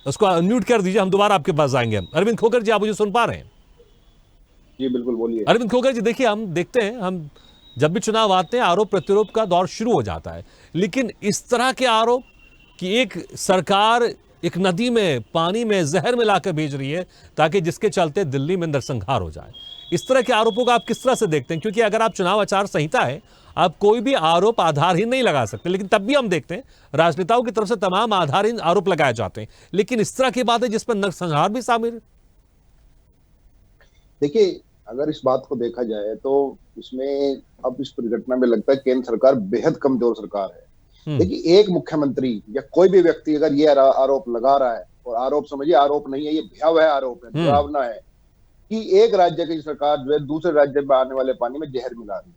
उसको अनम्यूट कर दीजिए, हम दोबारा आपके पास आएंगे। अरविंद खोकर जी, आप मुझे सुन पा रहे हैं? जी बिल्कुल, बोलिए। अरविंद खोकर जी, देखिए हम देखते हैं, हम जब भी चुनाव आते हैं आरोप प्रत्यारोप का दौर शुरू हो जाता है, लेकिन इस तरह के आरोप कि एक सरकार एक नदी में पानी में जहर मिलाकर भेज रही है ताकि जिसके चलते दिल्ली में नरसंहार हो जाए, इस तरह के आरोपों को आप किस तरह से देखते हैं? क्योंकि अगर आप चुनाव आचार संहिता है, आप कोई भी आरोप आधारहीन नहीं लगा सकते, लेकिन तब भी हम देखते हैं राजनेताओं की तरफ से तमाम आधारहीन आरोप लगाए जाते हैं, लेकिन इस तरह की बात है जिस पर नरसंहार भी शामिल है। देखिए, अगर इस बात को देखा जाए तो इसमें अब इस परिघटना में लगता है केंद्र सरकार बेहद कमजोर सरकार है। देखिए, एक मुख्यमंत्री या कोई भी व्यक्ति अगर ये आरोप लगा रहा है, और आरोप समझिए आरोप नहीं है, ये भयावह आरोप है, डरावना है कि एक राज्य की सरकार जो है दूसरे राज्य में आने वाले पानी में जहर मिला रही है।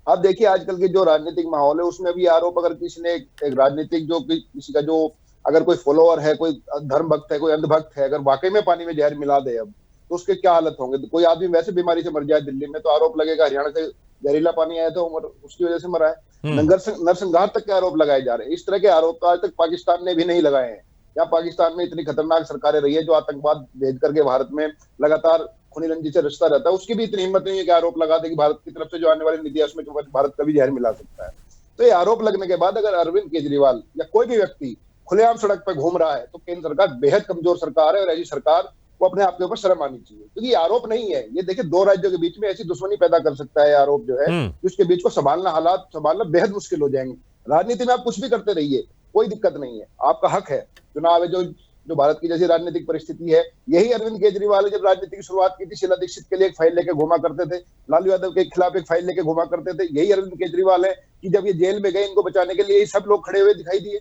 आप देखिए आजकल के जो राजनीतिक माहौल है उसमें भी आरोप, अगर किसी ने एक राजनीतिक जो किसी का जो अगर कोई फॉलोअर है, कोई धर्म भक्त है, कोई अंधभक्त है, अगर वाकई में पानी में जहर मिला दे अब, तो उसके क्या हालत होंगे। तो कोई आदमी वैसे बीमारी से मर जाए दिल्ली में तो आरोप लगेगा हरियाणा से जहरीला पानी आया था, उसकी वजह से मरा है। नरसंहार तक के आरोप लगाए जा रहे हैं। इस तरह के आरोप तो आज तक पाकिस्तान ने भी नहीं लगाए हैं। या पाकिस्तान में इतनी खतरनाक सरकारें रही है जो आतंकवाद भेज करके भारत में लगातार खूनी रंजिश से रिश्ता रहता है, उसकी भी इतनी हिम्मत नहीं है कि आरोप लगा दे कि भारत की तरफ से जो आने वाली नीति है उसमें भारत का भी जहर मिला सकता है। तो ये आरोप लगने के बाद अगर अरविंद केजरीवाल या कोई भी व्यक्ति खुलेआम सड़क पर घूम रहा है तो केंद्र सरकार बेहद कमजोर सरकार है और ऐसी सरकार को अपने आप के ऊपर शर्म आनी चाहिए, क्योंकि आरोप नहीं है ये। देखिए, दो राज्यों के बीच में ऐसी दुश्मनी पैदा कर सकता है आरोप जो है, उसके बीच को हालात संभालना बेहद मुश्किल हो जाएंगे। राजनीति में आप कुछ भी करते रहिए, कोई दिक्कत नहीं है, आपका हक है। चुनाव है जो भारत की जैसी राजनीतिक परिस्थिति है, यही अरविंद केजरीवाल ने जब राजनीति की शुरुआत की थी, शीला दीक्षित के लिए एक फाइल लेके घुमा करते थे, लालू यादव के खिलाफ एक फाइल लेके घुमा करते थे। यही अरविंद केजरीवाल है कि जब ये जेल में गए इनको बचाने के लिए यही सब लोग खड़े हुए दिखाई दिए।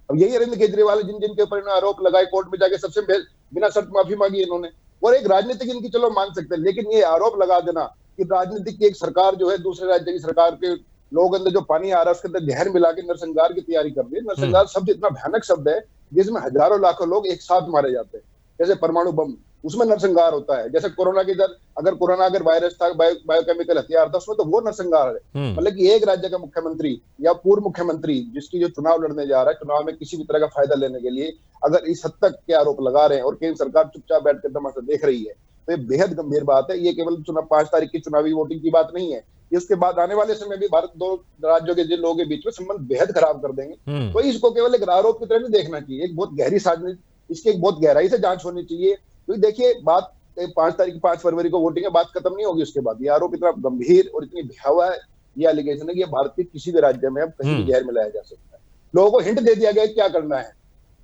अब यही अरविंद केजरीवाल है जिनके ऊपर इन्होंने आरोप लगाए, कोर्ट में जाके सबसे बिना शर्त माफी मांगी इन्होंने। और एक राजनीतिक इनकी चलो मान सकते हैं, लेकिन ये आरोप लगा देना कि राजनीतिक की एक सरकार जो है दूसरे राज्य की सरकार के लोग अंदर जो पानी आ रहा है उसके अंदर जहर मिला के नरसंहार की तैयारी कर रही है। नरसंहार शब्द इतना भयानक शब्द है जिसमें हजारों लाखों लोग एक साथ मारे जाते हैं, जैसे परमाणु बम, उसमें नरसंहार होता है। जैसे कोरोना के इधर अगर वायरस था, बायोकेमिकल हथियार था, उसमें तो वो नरसंहार है। मतलब कि एक राज्य का मुख्यमंत्री या पूर्व मुख्यमंत्री जिसकी जो चुनाव लड़ने जा रहा है, चुनाव में किसी भी तरह का फायदा लेने के लिए अगर इस हद तक के आरोप लगा रहे हैं और केंद्र सरकार चुपचाप बैठकर तमाशा देख रही है, तो ये बेहद गंभीर बात है। ये केवल 5 तारीख की चुनावी वोटिंग की बात नहीं है, इसके बाद आने वाले समय भी भारत दो राज्यों के जिन लोगों के बीच में संबंध बेहद खराब कर देंगे। तो इसको केवल एक आरोप की तरह नहीं देखना चाहिए, एक बहुत गहरी साजिश, इसकी एक बहुत गहराई से जांच होनी चाहिए। तो देखिए, बात 5 फरवरी को वोटिंग है, बात खत्म नहीं होगी उसके बाद। ये आरोप इतना गंभीर और इतनी भयावह है, ये एलिगेशन है कि भारत के किसी भी राज्य में अब कहीं भी जहर मिलाया जा सकता है। लोगों को हिंट दे दिया गया क्या करना है।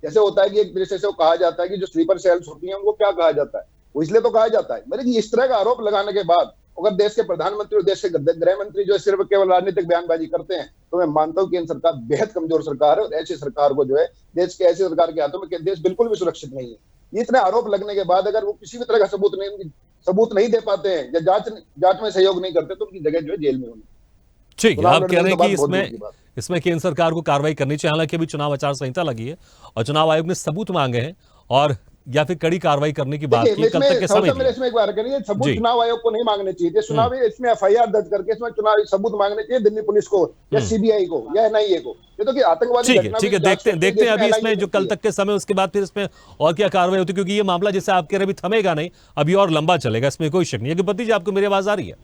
जैसे होता है कि एक तरीके से वो कहा जाता है कि जो स्लीपर सेल्स होती हैं उनको क्या कहा जाता है, वो इसलिए तो कहा जाता है। मतलब इस तरह का आरोप लगाने के बाद अगर देश के प्रधानमंत्री और देश के गृह मंत्री जो सिर्फ केवल राजनीतिक बयानबाजी करते हैं, तो मैं मानता हूं कि केंद्र सरकार बेहद कमजोर सरकार है और ऐसी सरकार को जो है देश के ऐसी सरकार के हाथों में देश बिल्कुल भी सुरक्षित नहीं है। इतने आरोप लगने के बाद अगर वो किसी भी तरह का सबूत नहीं दे पाते हैं या जांच में सहयोग नहीं करते, तो उनकी जगह जो है जेल में होनी। ठीक है, आप कह रहे हैं कि इसमें केंद्र सरकार को कार्रवाई करनी चाहिए। हालांकि अभी चुनाव आचार संहिता लगी है और चुनाव आयोग ने सबूत मांगे हैं और या फिर कड़ी कार्रवाई करने की बात की, कल तक के समय इसमें एक बार करिए, सबूत चुनाव आयोग को नहीं मांगने चाहिए। चुनाव इसमें एफआईआर दर्ज करके इसमें चुनाव सबूत मांगने चाहिए दिल्ली पुलिस को या सीबीआई को या एनआईए को। ये तो कि आतंकवादी ठीक है, देखते हैं अभी इसमें जो कल तक के समय, उसके बाद फिर इसमें और क्या कार्रवाई होती है, क्योंकि ये मामला जैसे आप कह रहे अभी थमेगा नहीं, अभी और लंबा चलेगा, इसमें कोई शक नहीं। यज्ञपति जी, आपको मेरी आवाज आ रही है?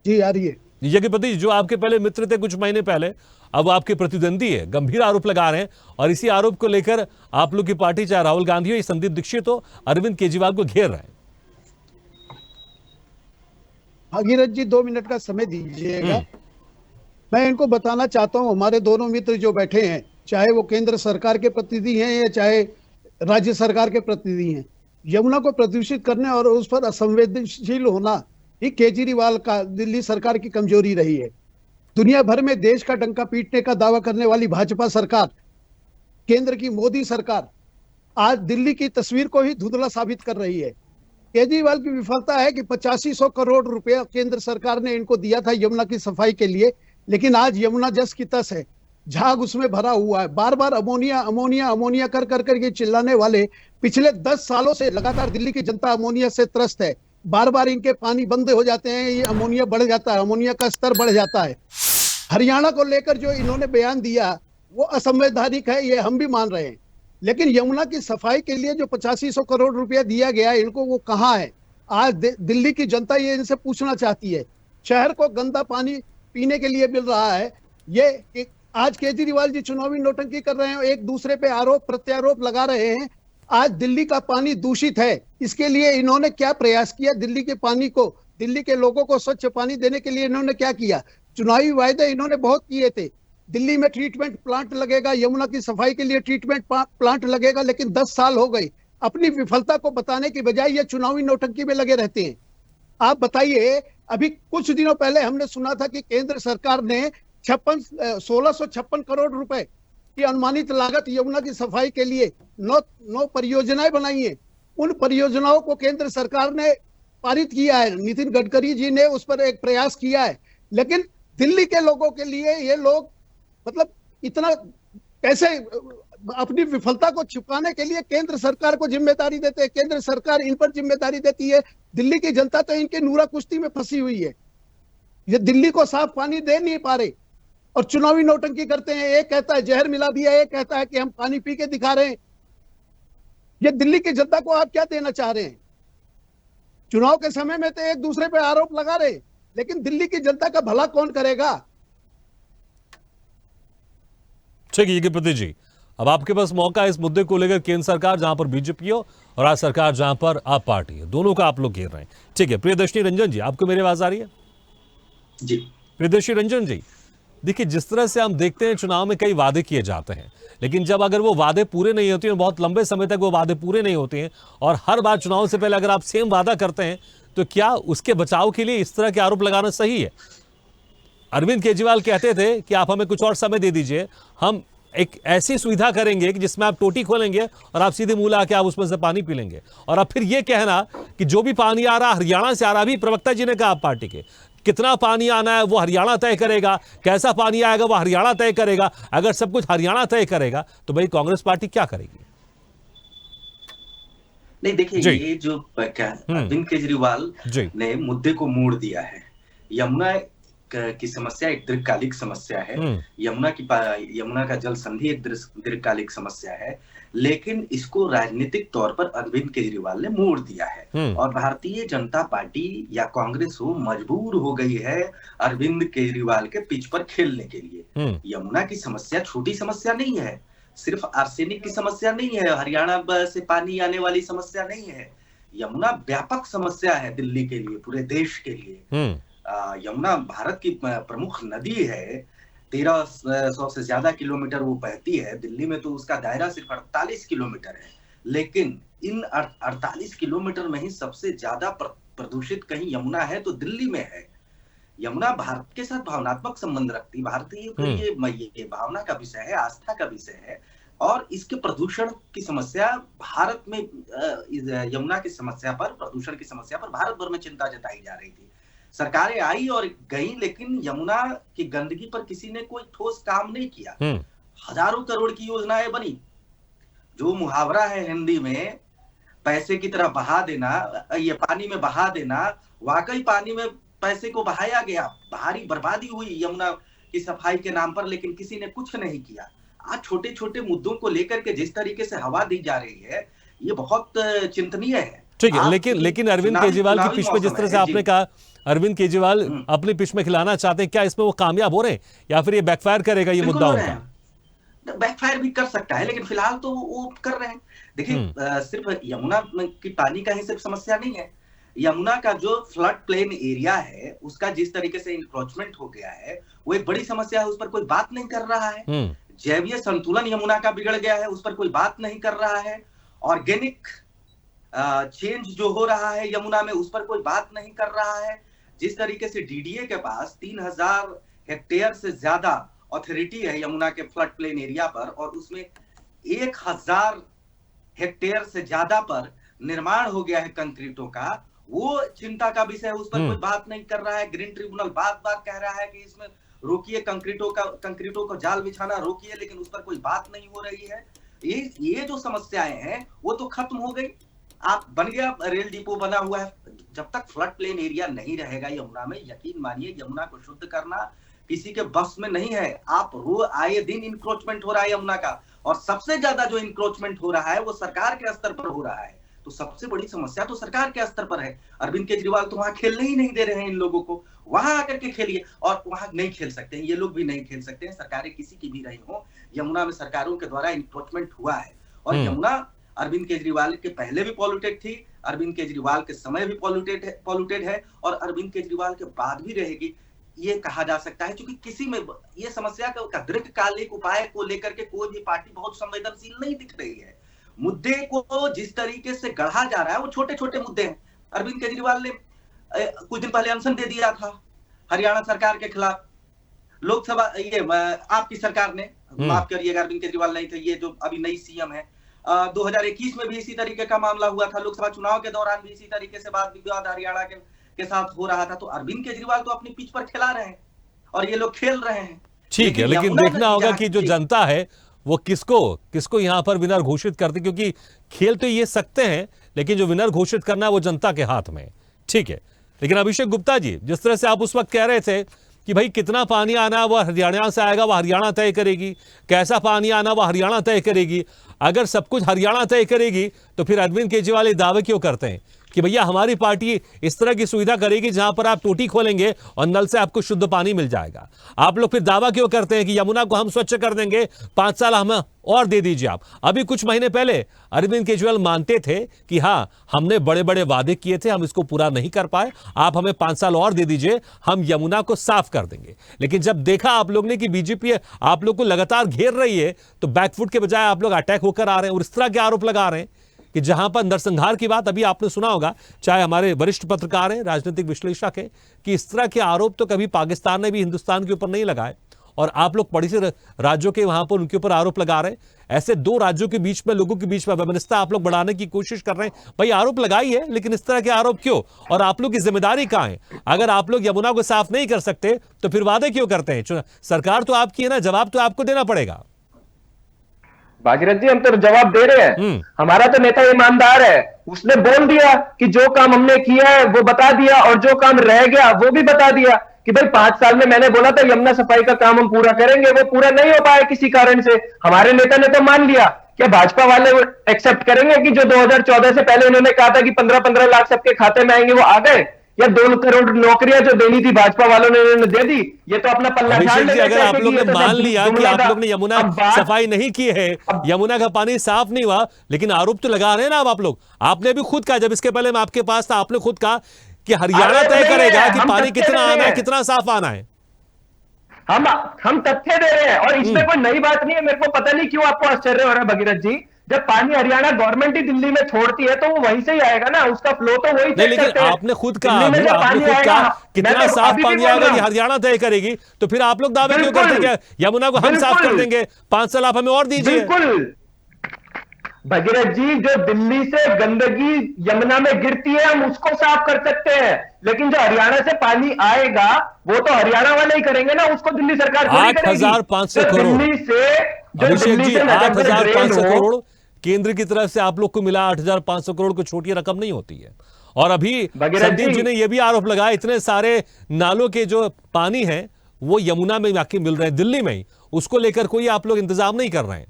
जी आ रही है। यज्ञपति, जो आपके पहले मित्र थे कुछ महीने पहले, अब आपके प्रतिद्वंदी है, गंभीर आरोप लगा रहे हैं और इसी आरोप को लेकर आप लोग की पार्टी, चाहे राहुल गांधी हो या संदीप दीक्षित हो, अरविंद केजरीवाल को घेर रहे हैं। भागीरथ जी 2 मिनट का समय दीजिएगा। मैं इनको बताना चाहता हूं, हमारे दोनों मित्र जो बैठे हैं, चाहे वो केंद्र सरकार के प्रतिनिधि हैं या चाहे राज्य सरकार के प्रतिनिधि हैं, यमुना को प्रदूषित करने और उस पर असंवेदनशील होना ही केजरीवाल का, दिल्ली सरकार की कमजोरी रही है। दुनिया भर में देश का डंका पीटने का दावा करने वाली भाजपा सरकार, केंद्र की मोदी सरकार, आज दिल्ली की तस्वीर को ही धुंधला साबित कर रही है। केजरीवाल की विफलता है कि 8500 करोड़ रुपया केंद्र सरकार ने इनको दिया था यमुना की सफाई के लिए, लेकिन आज यमुना जस की तस है, झाग उसमें भरा हुआ है। बार बार अमोनिया अमोनिया अमोनिया कर कर ये चिल्लाने वाले पिछले 10 सालों से लगातार दिल्ली की जनता अमोनिया से त्रस्त है। बार बार इनके पानी बंद हो जाते हैं, ये अमोनिया बढ़ जाता है, अमोनिया का स्तर बढ़ जाता है। हरियाणा को लेकर जो इन्होंने बयान दिया वो असंवैधानिक है, ये हम भी मान रहे हैं, लेकिन यमुना की सफाई के लिए जो 8500 करोड़ रुपया दिया गया इनको, वो कहाँ है? आज दिल्ली की जनता ये इनसे पूछना चाहती है। शहर को गंदा पानी पीने के लिए मिल रहा है। ये आज केजरीवाल जी चुनावी नौटंकी कर रहे हैं, एक दूसरे पे आरोप प्रत्यारोप लगा रहे हैं। आज दिल्ली का पानी दूषित है, इसके लिए इन्होंने क्या प्रयास किया? दिल्ली के पानी को, दिल्ली के लोगों को स्वच्छ पानी देने के लिए इन्होंने क्या किया? चुनावी वायदे इन्होंने बहुत किए थे, दिल्ली में ट्रीटमेंट प्लांट लगेगा, यमुना की सफाई के लिए ट्रीटमेंट प्लांट लगेगा, लेकिन 10 साल हो गए। अपनी विफलता को बताने की बजाय ये चुनावी नौटंकी में लगे रहते हैं। आप बताइए, अभी कुछ दिनों पहले हमने सुना था कि केंद्र सरकार ने 1656 करोड़ रुपए की अनुमानित लागत यमुना की सफाई के लिए 9 परियोजनाएं बनाई हैं। उन परियोजनाओं को केंद्र सरकार ने पारित किया है, नितिन गडकरी जी ने उस पर एक प्रयास किया है, लेकिन दिल्ली के लोगों के लिए ये लोग मतलब इतना कैसे अपनी विफलता को छुपाने के लिए केंद्र सरकार को जिम्मेदारी देते हैं, केंद्र सरकार इन पर जिम्मेदारी देती है। दिल्ली की जनता तो इनके नूरा कुश्ती में फंसी हुई है। ये दिल्ली को साफ पानी दे नहीं पा रहे और चुनावी नौटंकी करते हैं। एक कहता है जहर मिला दिया, एक कहता है कि हम पानी पी के दिखा रहे हैं। ये दिल्ली की जनता को आप क्या देना चाह रहे हैं? चुनाव के समय में तो एक दूसरे पे आरोप लगा रहे, लेकिन दिल्ली की जनता का भला कौन करेगा? ठीक है प्रतीक जी, अब आपके पास मौका है इस मुद्दे को लेकर, केंद्र सरकार जहां पर बीजेपी हो और राज्य सरकार जहां पर आप पार्टी है, दोनों का आप लोग घेर रहे हैं। ठीक है, प्रियदर्शनी रंजन जी, आपको मेरी आवाज आ रही है? जी प्रियदर्शनी रंजन जी, देखिए जिस तरह से हम देखते हैं चुनाव में कई वादे किए जाते हैं, लेकिन जब अगर वो वादे पूरे नहीं होते हैं, बहुत लंबे समय तक वो वादे पूरे नहीं होते हैं और हर बार चुनाव से पहले अगर आप सेम वादा करते हैं, तो क्या उसके बचाव के लिए इस तरह के आरोप लगाना सही है? अरविंद केजरीवाल कहते थे कि आप हमें कुछ और समय दे दीजिए, हम एक ऐसी सुविधा करेंगे कि जिसमें आप टोटी खोलेंगे और आप सीधे मुंह ला के आप उसमें से पानी पी लेंगे। और अब फिर ये कहना कि जो भी पानी आ रहा हरियाणा से आ रहा, भी प्रवक्ता जी ने कहा आप पार्टी के, कितना पानी आना है वो हरियाणा तय करेगा, कैसा पानी आएगा वो हरियाणा तय करेगा। अगर सब कुछ हरियाणा तय करेगा तो भाई कांग्रेस पार्टी क्या करेगी? नहीं, देखिए ये जो अरविंद केजरीवाल ने मुद्दे को मोड़ दिया है। यमुना की समस्या एक दीर्घकालिक समस्या है, यमुना का जल संधि एक दीर्घकालिक समस्या है, लेकिन इसको राजनीतिक तौर पर अरविंद केजरीवाल ने मोड़ दिया है और भारतीय जनता पार्टी या कांग्रेस हो मजबूर हो गई है अरविंद केजरीवाल के पिच पर खेलने के लिए। यमुना की समस्या छोटी समस्या नहीं है, सिर्फ आर्सेनिक की समस्या नहीं है, हरियाणा से पानी आने वाली समस्या नहीं है। यमुना व्यापक समस्या है दिल्ली के लिए, पूरे देश के लिए। यमुना भारत की प्रमुख नदी है, 1300 से ज्यादा किलोमीटर वो बहती है। दिल्ली में तो उसका दायरा सिर्फ 48 किलोमीटर है, लेकिन इन 48 किलोमीटर में ही सबसे ज्यादा प्रदूषित कहीं यमुना है तो दिल्ली में है। यमुना भारत के साथ भावनात्मक संबंध रखती, भारतीय ये भावना का विषय है, आस्था का विषय है। और इसके प्रदूषण की समस्या भारत में, यमुना की समस्या पर, प्रदूषण की समस्या पर भारत भर में चिंता जताई जा रही थी। सरकारें आई और गई, लेकिन यमुना की गंदगी पर किसी ने कोई ठोस काम नहीं किया। हजारों करोड़ की योजनाएं बनी। जो मुहावरा है हिंदी में, पैसे की तरह बहा देना, ये पानी में बहा देना, वाकई पानी में पैसे को बहाया गया, भारी बर्बादी हुई यमुना की सफाई के नाम पर, लेकिन किसी ने कुछ नहीं किया। आज छोटे छोटे मुद्दों को लेकर के जिस तरीके से हवा दी जा रही है, ये बहुत चिंतनीय है। ठीक है, लेकिन अरविंद केजरीवाल की पिच में जिस तरह से आपने कहा, अरविंद केजरीवाल अपनी पिच में खिलाना चाहते हैं, क्या इसमें वो कामयाब हो रहे हैं या फिर ये बैकफायर करेगा ये मुद्दा उनका? बैकफायर भी कर सकता है, लेकिन फिलहाल तो वो कर रहे हैं। देखिए सिर्फ यमुना की पानी का ही सिर्फ समस्या नहीं है, यमुना का जो फ्लड प्लेन एरिया है उसका जिस तरीके से इंक्रोचमेंट हो गया है वो एक बड़ी समस्या है, उस पर कोई बात नहीं कर रहा है। जैवीय संतुलन यमुना का बिगड़ गया है, उस पर कोई बात नहीं कर रहा है। ऑर्गेनिक चेंज जो हो रहा है यमुना में, उस पर कोई बात नहीं कर रहा है। जिस तरीके से डीडीए के पास 3000 हेक्टेयर से ज्यादा अथॉरिटी है यमुना के फ्लड प्लेन एरिया पर, और उसमें 1000 हेक्टेयर से ज्यादा पर निर्माण हो गया है कंक्रीटों का, वो चिंता का विषय है, उस पर कोई बात नहीं कर रहा है। ग्रीन ट्रिब्यूनल बार बार कह रहा है कि इसमें रोकिए, कंक्रीटों को जाल बिछाना रोकिए, लेकिन उस पर कोई बात नहीं हो रही है। ये जो समस्याएं हैं वो तो खत्म हो गई। आप बन गया, रेल डिपो बना हुआ है। जब तक फ्लड प्लेन एरिया नहीं रहेगा यमुना में, यकीन मानिए यमुना को शुद्ध करना किसी के बस में नहीं है। आप रोज आए दिन इंक्रोचमेंट हो रहा है यमुना का, और सबसे ज्यादा जो इंक्रोचमेंट हो रहा है वो सरकार के स्तर पर हो रहा है। तो सबसे बड़ी समस्या तो सरकार के स्तर पर है। अरविंद केजरीवाल तो वहां खेलने ही नहीं दे रहे हैं इन लोगों को, वहां आकर के खेलिए। और वहां नहीं खेल सकते हैं, ये लोग भी नहीं खेल सकते हैं, सरकारें किसी की भी रही हो, यमुना में सरकारों के द्वारा इंक्रोचमेंट हुआ है। और यमुना अरविंद केजरीवाल के पहले भी पॉल्यूटेड थी, अरविंद केजरीवाल के समय भी पॉल्यूटेड है और अरविंद केजरीवाल के बाद भी रहेगी, ये कहा जा सकता है। क्योंकि किसी में ये समस्या का दीर्घकालिक उपाय को लेकर के कोई भी पार्टी बहुत संवेदनशील नहीं दिख रही है। मुद्दे को जिस तरीके से गढ़ा जा रहा है वो छोटे छोटे मुद्दे हैं। अरविंद केजरीवाल ने कुछ दिन पहले अनशन दे दिया था हरियाणा सरकार के खिलाफ। लोकसभा, ये आपकी सरकार ने, माफ करिएगा अरविंद केजरीवाल नहीं थे, ये जो अभी नई सीएम है, 2021 में भी इसी तरीके का मामला हुआ था। लोकसभा चुनाव के दौरान भी इसी तरीके से वाद विवाद हरियाणा के साथ हो रहा था। तो अरविंद केजरीवाल तो अपनी पिच पर खिला रहे हैं और ये लोग खेल रहे हैं। ठीक है, लेकिन देखना होगा कि जो जनता है वो किसको यहां पर विनर घोषित करती, क्योंकि खेल तो ये सकते हैं लेकिन जो विनर घोषित करना है वो जनता के हाथ में। ठीक है, लेकिन अभिषेक गुप्ता जी, जिस तरह से आप उस वक्त कह रहे थे कि भाई कितना पानी आना वो हरियाणा से आएगा, वो हरियाणा तय करेगी, कैसा पानी आना वो हरियाणा तय करेगी, अगर सब कुछ हरियाणा तय करेगी तो फिर अरविंद केजरीवाल ये दावे क्यों करते हैं कि भैया हमारी पार्टी इस तरह की सुविधा करेगी जहां पर आप टोटी खोलेंगे और नल से आपको शुद्ध पानी मिल जाएगा? आप लोग फिर दावा क्यों करते हैं कि यमुना को हम स्वच्छ कर देंगे, 5 साल हमें और दे दीजिए आप? अभी कुछ महीने पहले अरविंद केजरीवाल मानते थे कि हाँ, हमने बड़े बड़े वादे किए थे, हम इसको पूरा नहीं कर पाए, आप हमें 5 साल और दे दीजिए, हम यमुना को साफ कर देंगे। लेकिन जब देखा आप लोग ने कि बीजेपी आप लोग को लगातार घेर रही है, तो बैकफुट के बजाय आप लोग अटैक होकर आ रहे हैं और इस तरह के आरोप लगा रहे हैं कि जहां पर नरसंहार की बात अभी आपने सुना होगा, चाहे हमारे वरिष्ठ पत्रकार हैं, राजनीतिक विश्लेषक हैं, कि इस तरह के आरोप तो कभी पाकिस्तान ने भी हिंदुस्तान के ऊपर नहीं लगाए और आप लोग पड़ोसी राज्यों के वहां पर उनके ऊपर आरोप लगा रहे हैं। ऐसे 2 राज्यों के बीच में, लोगों के बीच में वैमनस्यता आप लोग बढ़ाने की कोशिश कर रहे हैं। भाई आरोप लगाइए, लेकिन इस तरह के आरोप क्यों? और आप लोग की जिम्मेदारी कहां है? अगर आप लोग यमुना को साफ नहीं कर सकते तो फिर वादे क्यों करते हैं? सरकार तो आपकी है ना, जवाब तो आपको देना पड़ेगा। भागीरथ जी, हम तो जवाब दे रहे हैं। हमारा तो नेता ईमानदार है, उसने बोल दिया कि जो काम हमने किया है वो बता दिया और जो काम रह गया वो भी बता दिया कि भाई 5 साल में मैंने बोला था यमुना सफाई का काम हम पूरा करेंगे, वो पूरा नहीं हो पाया किसी कारण से। हमारे नेता ने तो मान लिया। क्या भाजपा वाले एक्सेप्ट करेंगे कि जो 2014 से पहले उन्होंने कहा था कि 15-15 लाख सबके खाते में आएंगे, वो आ गए? या 2 करोड़ नौकरियां जो देनी थी भाजपा वालों ने उन्होंने दे दी? ये तो अपना पल्ला झाड़ ले। अगर आप लोग ने मान लिया कि आप लोग ने यमुना सफाई नहीं की है, यमुना का पानी साफ नहीं हुआ, लेकिन आरोप तो लगा रहे हैं ना अब आप लोग। आपने भी खुद कहा, जब इसके पहले मैं आपके पास था, आपने खुद कहा कि हरियाणा तय करेगा कि पानी कितना आना है, कितना साफ आना है। हम तथ्य दे रहे हैं और इसमें कोई नई बात नहीं है। मेरे को पता नहीं क्यों आपको आश्चर्य हो रहा है भगीरथ जी। जब पानी हरियाणा गवर्नमेंट ही दिल्ली में छोड़ती है तो वो वहीं से ही आएगा ना, उसका फ्लो तो वही नहीं। लेकिन आपने खुद कहा कितना साफ पानी आएगा ये हरियाणा तय करेगी, तो फिर आप लोग दावे क्यों करते हैं यमुना को हम साफ कर देंगे, 5 साल आप हमें और दीजिए? बिल्कुल भगीरथ जी, जो दिल्ली से गंदगी यमुना में गिरती है हम उसको साफ कर सकते हैं, लेकिन जो हरियाणा से पानी आएगा वो तो हरियाणा वाले ही करेंगे ना, उसको दिल्ली सरकार 8,500 करोड़ दिल्ली से, अभिषेक जी 8,500 करोड़ केंद्र की तरफ से आप लोग को मिला। 8,500 करोड़ को छोटी रकम नहीं होती है। और अभी संदीप जी ने यह भी आरोप लगाया, इतने सारे नालों के जो पानी है वो यमुना में आके मिल रहे हैं, दिल्ली में ही, उसको लेकर कोई आप लोग इंतजाम नहीं कर रहे हैं।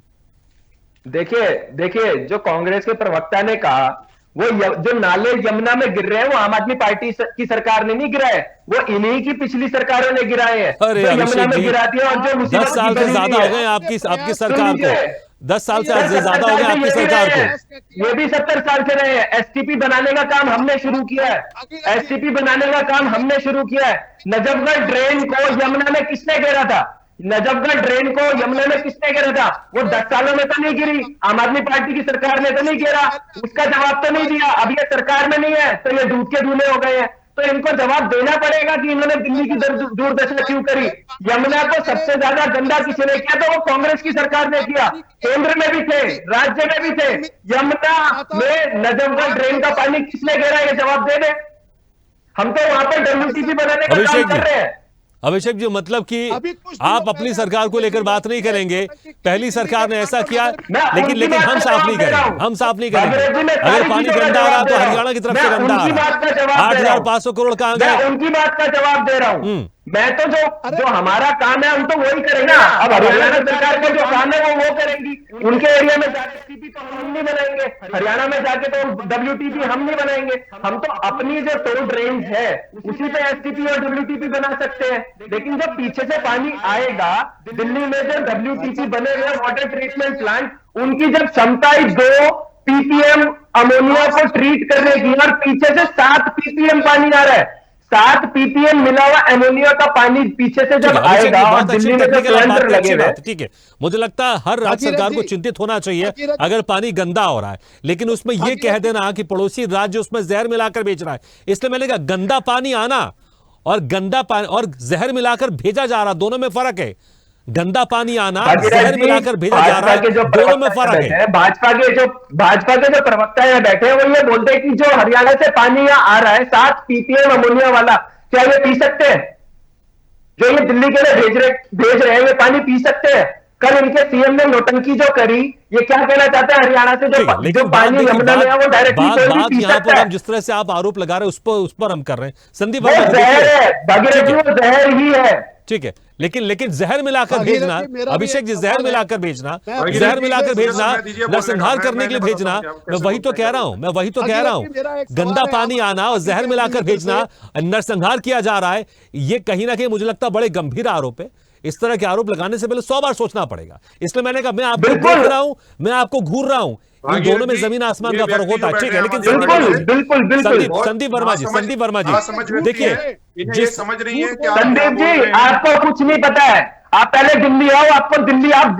देखिए जो कांग्रेस के प्रवक्ता ने कहा, वो जो नाले यमुना में गिर रहे हैं वो आम आदमी पार्टी की सरकार ने नहीं गिराए, वो इन्हीं की पिछली सरकारों ने गिराए हैं। अरे यमुना में गिराती है। और जो 10 साल से ज्यादा हो गए आपकी सरकार को, 10 साल से ज्यादा हो गए आपकी सरकार को। ये भी 70 साल से रहे हैं। एसटीपी बनाने का काम हमने शुरू किया है, एसटीपी बनाने का काम हमने शुरू किया है। नजफगढ़ ड्रेन को यमुना में किसने घेरा था? नजफगढ़ ड्रेन को यमुना में किसने घेरा था? वो 10 सालों में तो नहीं गिरी, आम आदमी पार्टी की सरकार ने तो नहीं घेरा, उसका जवाब तो नहीं दिया। अब ये सरकार में नहीं है तो ये दूध के दूल्हे हो गए हैं, तो इनको जवाब देना पड़ेगा कि इन्होंने दिल्ली की दूरदशा क्यों करी। यमुना को सबसे ज्यादा गंदा किसने किया? तो वो कांग्रेस की सरकार ने किया। केंद्र में भी थे, राज्य में भी थे। यमुना में नजफगढ़ ड्रेन का पानी किसने घेरा? ये जवाब दे दे। हम तो वहां पर WTP बनाने का काम कर रहे हैं। अभिषेक जी, मतलब कि आप अपनी सरकार को लेकर बात नहीं करेंगे, पहली सरकार ने ऐसा किया, लेकिन हम साफ नहीं करेंगे, हम साफ नहीं करेंगे। अगर पानी गंदा आ रहा तो हरियाणा की तरफ से गंदा आ रहा। 8,500 करोड़ कहां गए? उनकी बात का जवाब दे रहा हूं मैं। तो जो हमारा काम है हम तो वही करेंगे। अब हरियाणा सरकार का जो काम है वो करेंगी। उनके एरिया में जाके एसटीपी तो हम नहीं बनाएंगे, हरियाणा में जाके तो WTP हम नहीं बनाएंगे। हम तो अपनी जो टोल रेंज है उसी पे एसटीपी और WTP बना सकते हैं। लेकिन जब पीछे से पानी आएगा, दिल्ली में जो WTP बने हुए वाटर ट्रीटमेंट प्लांट, उनकी जब क्षमता 2 ppm अमोनिया को ट्रीट करने की और पीछे से 7 ppm पानी आ रहा है, 7 ppm मिला हुआ एमोनिया का पानी पीछे से जब आएगा और दिल्ली में तो सिलेंडर लगेगा। ठीक है, मुझे लगता है हर राज्य सरकार को चिंतित होना चाहिए अगर पानी गंदा हो रहा है, लेकिन उसमें यह कह देना कि पड़ोसी राज्य उसमें जहर मिलाकर बेच रहा है। इसलिए मैंने कहा गंदा पानी आना और गंदा पानी और जहर मिलाकर भेजा जा रहा, दोनों में फर्क है। गंदा पानी आना, जहर मिलाकर भेजा जा रहा है, दोनों में फर्क है। भाजपा के जो प्रवक्ता यहाँ बैठे हैं वो ये बोलते हैं कि जो हरियाणा से पानी यहाँ आ रहा है 7 ppm अमोनिया वाला, क्या ये पी सकते हैं? जो ये दिल्ली के लिए भेज रहे हैं ये पानी पी सकते हैं? कल इनके सीएम ने नौटंकी जो करी, ये क्या कहना चाहते हैं हरियाणा से जो पानी यमुना में है वो डायरेक्टली कोई भी पी यहाँ सकता पर है। हम जिस तरह से आप आरोप लगा रहे हैं उस पर हम कर रहे हैं। संदीप वो जहर है भागीरथ जी, वो जहर ही है। ठीक है, लेकिन जहर मिलाकर भेजना, अभिषेक जी, जहर मिलाकर भेजना, जहर मिलाकर भेजना, नरसंहार करने के लिए भेजना, मैं वही तो कह रहा हूं, गंदा पानी आना और जहर मिलाकर भेजना, नरसंहार किया जा रहा है, ये कहीं ना कहीं मुझे लगता है बड़े गंभीर आरोप है। इस तरह के आरोप लगाने से पहले 100 बार सोचना पड़ेगा। इसलिए मैंने कहा मैं आपको देख रहा हूं, मैं आपको घूर रहा हूं, इन दोनों में जमीन आसमान का फर्क होता है। ठीक है, लेकिन संदीप वर्मा जी देखिए, जिस समझ रही है कि संदीप जी आपको कुछ नहीं पता है, आप पहले दिल्ली आओ, आपको दिल्ली आप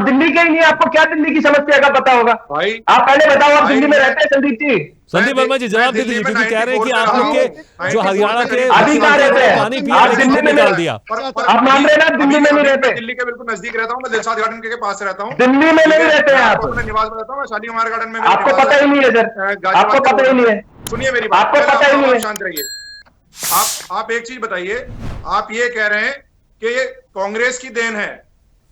दिल्ली के ही नहीं, आपको क्या दिल्ली की समस्या का पता होगा? आप पहले बताओ, आप दिल्ली में रहते हैं संदीप जी? संदीप वर्मा जी जवाब दे दीजिए, क्योंकि कह रहे हैं कि आप लोग के जो हरियाणा के अभी कहाँ रहते हैं? पानी आप दिल्ली में निकाल दिया, आप मान रहे ना दिल्ली में नहीं रहते? दिल्ली के बिल्कुल नजदीक रहता हूँ मैं, दिलशाद गार्डन के पास रहता हूँ। दिल्ली में नहीं रहते हैं आप? अपने निवास में रहता हूँ मैं, शालीमार गार्डन में। आपको पता ही नहीं है सर, आपको पता ही नहीं है। सुनिए मेरी बात, आपको पता ही नहीं है। शांत रहिए। आप एक चीज बताइए, आप ये कह रहे हैं कि ये कांग्रेस की देन है,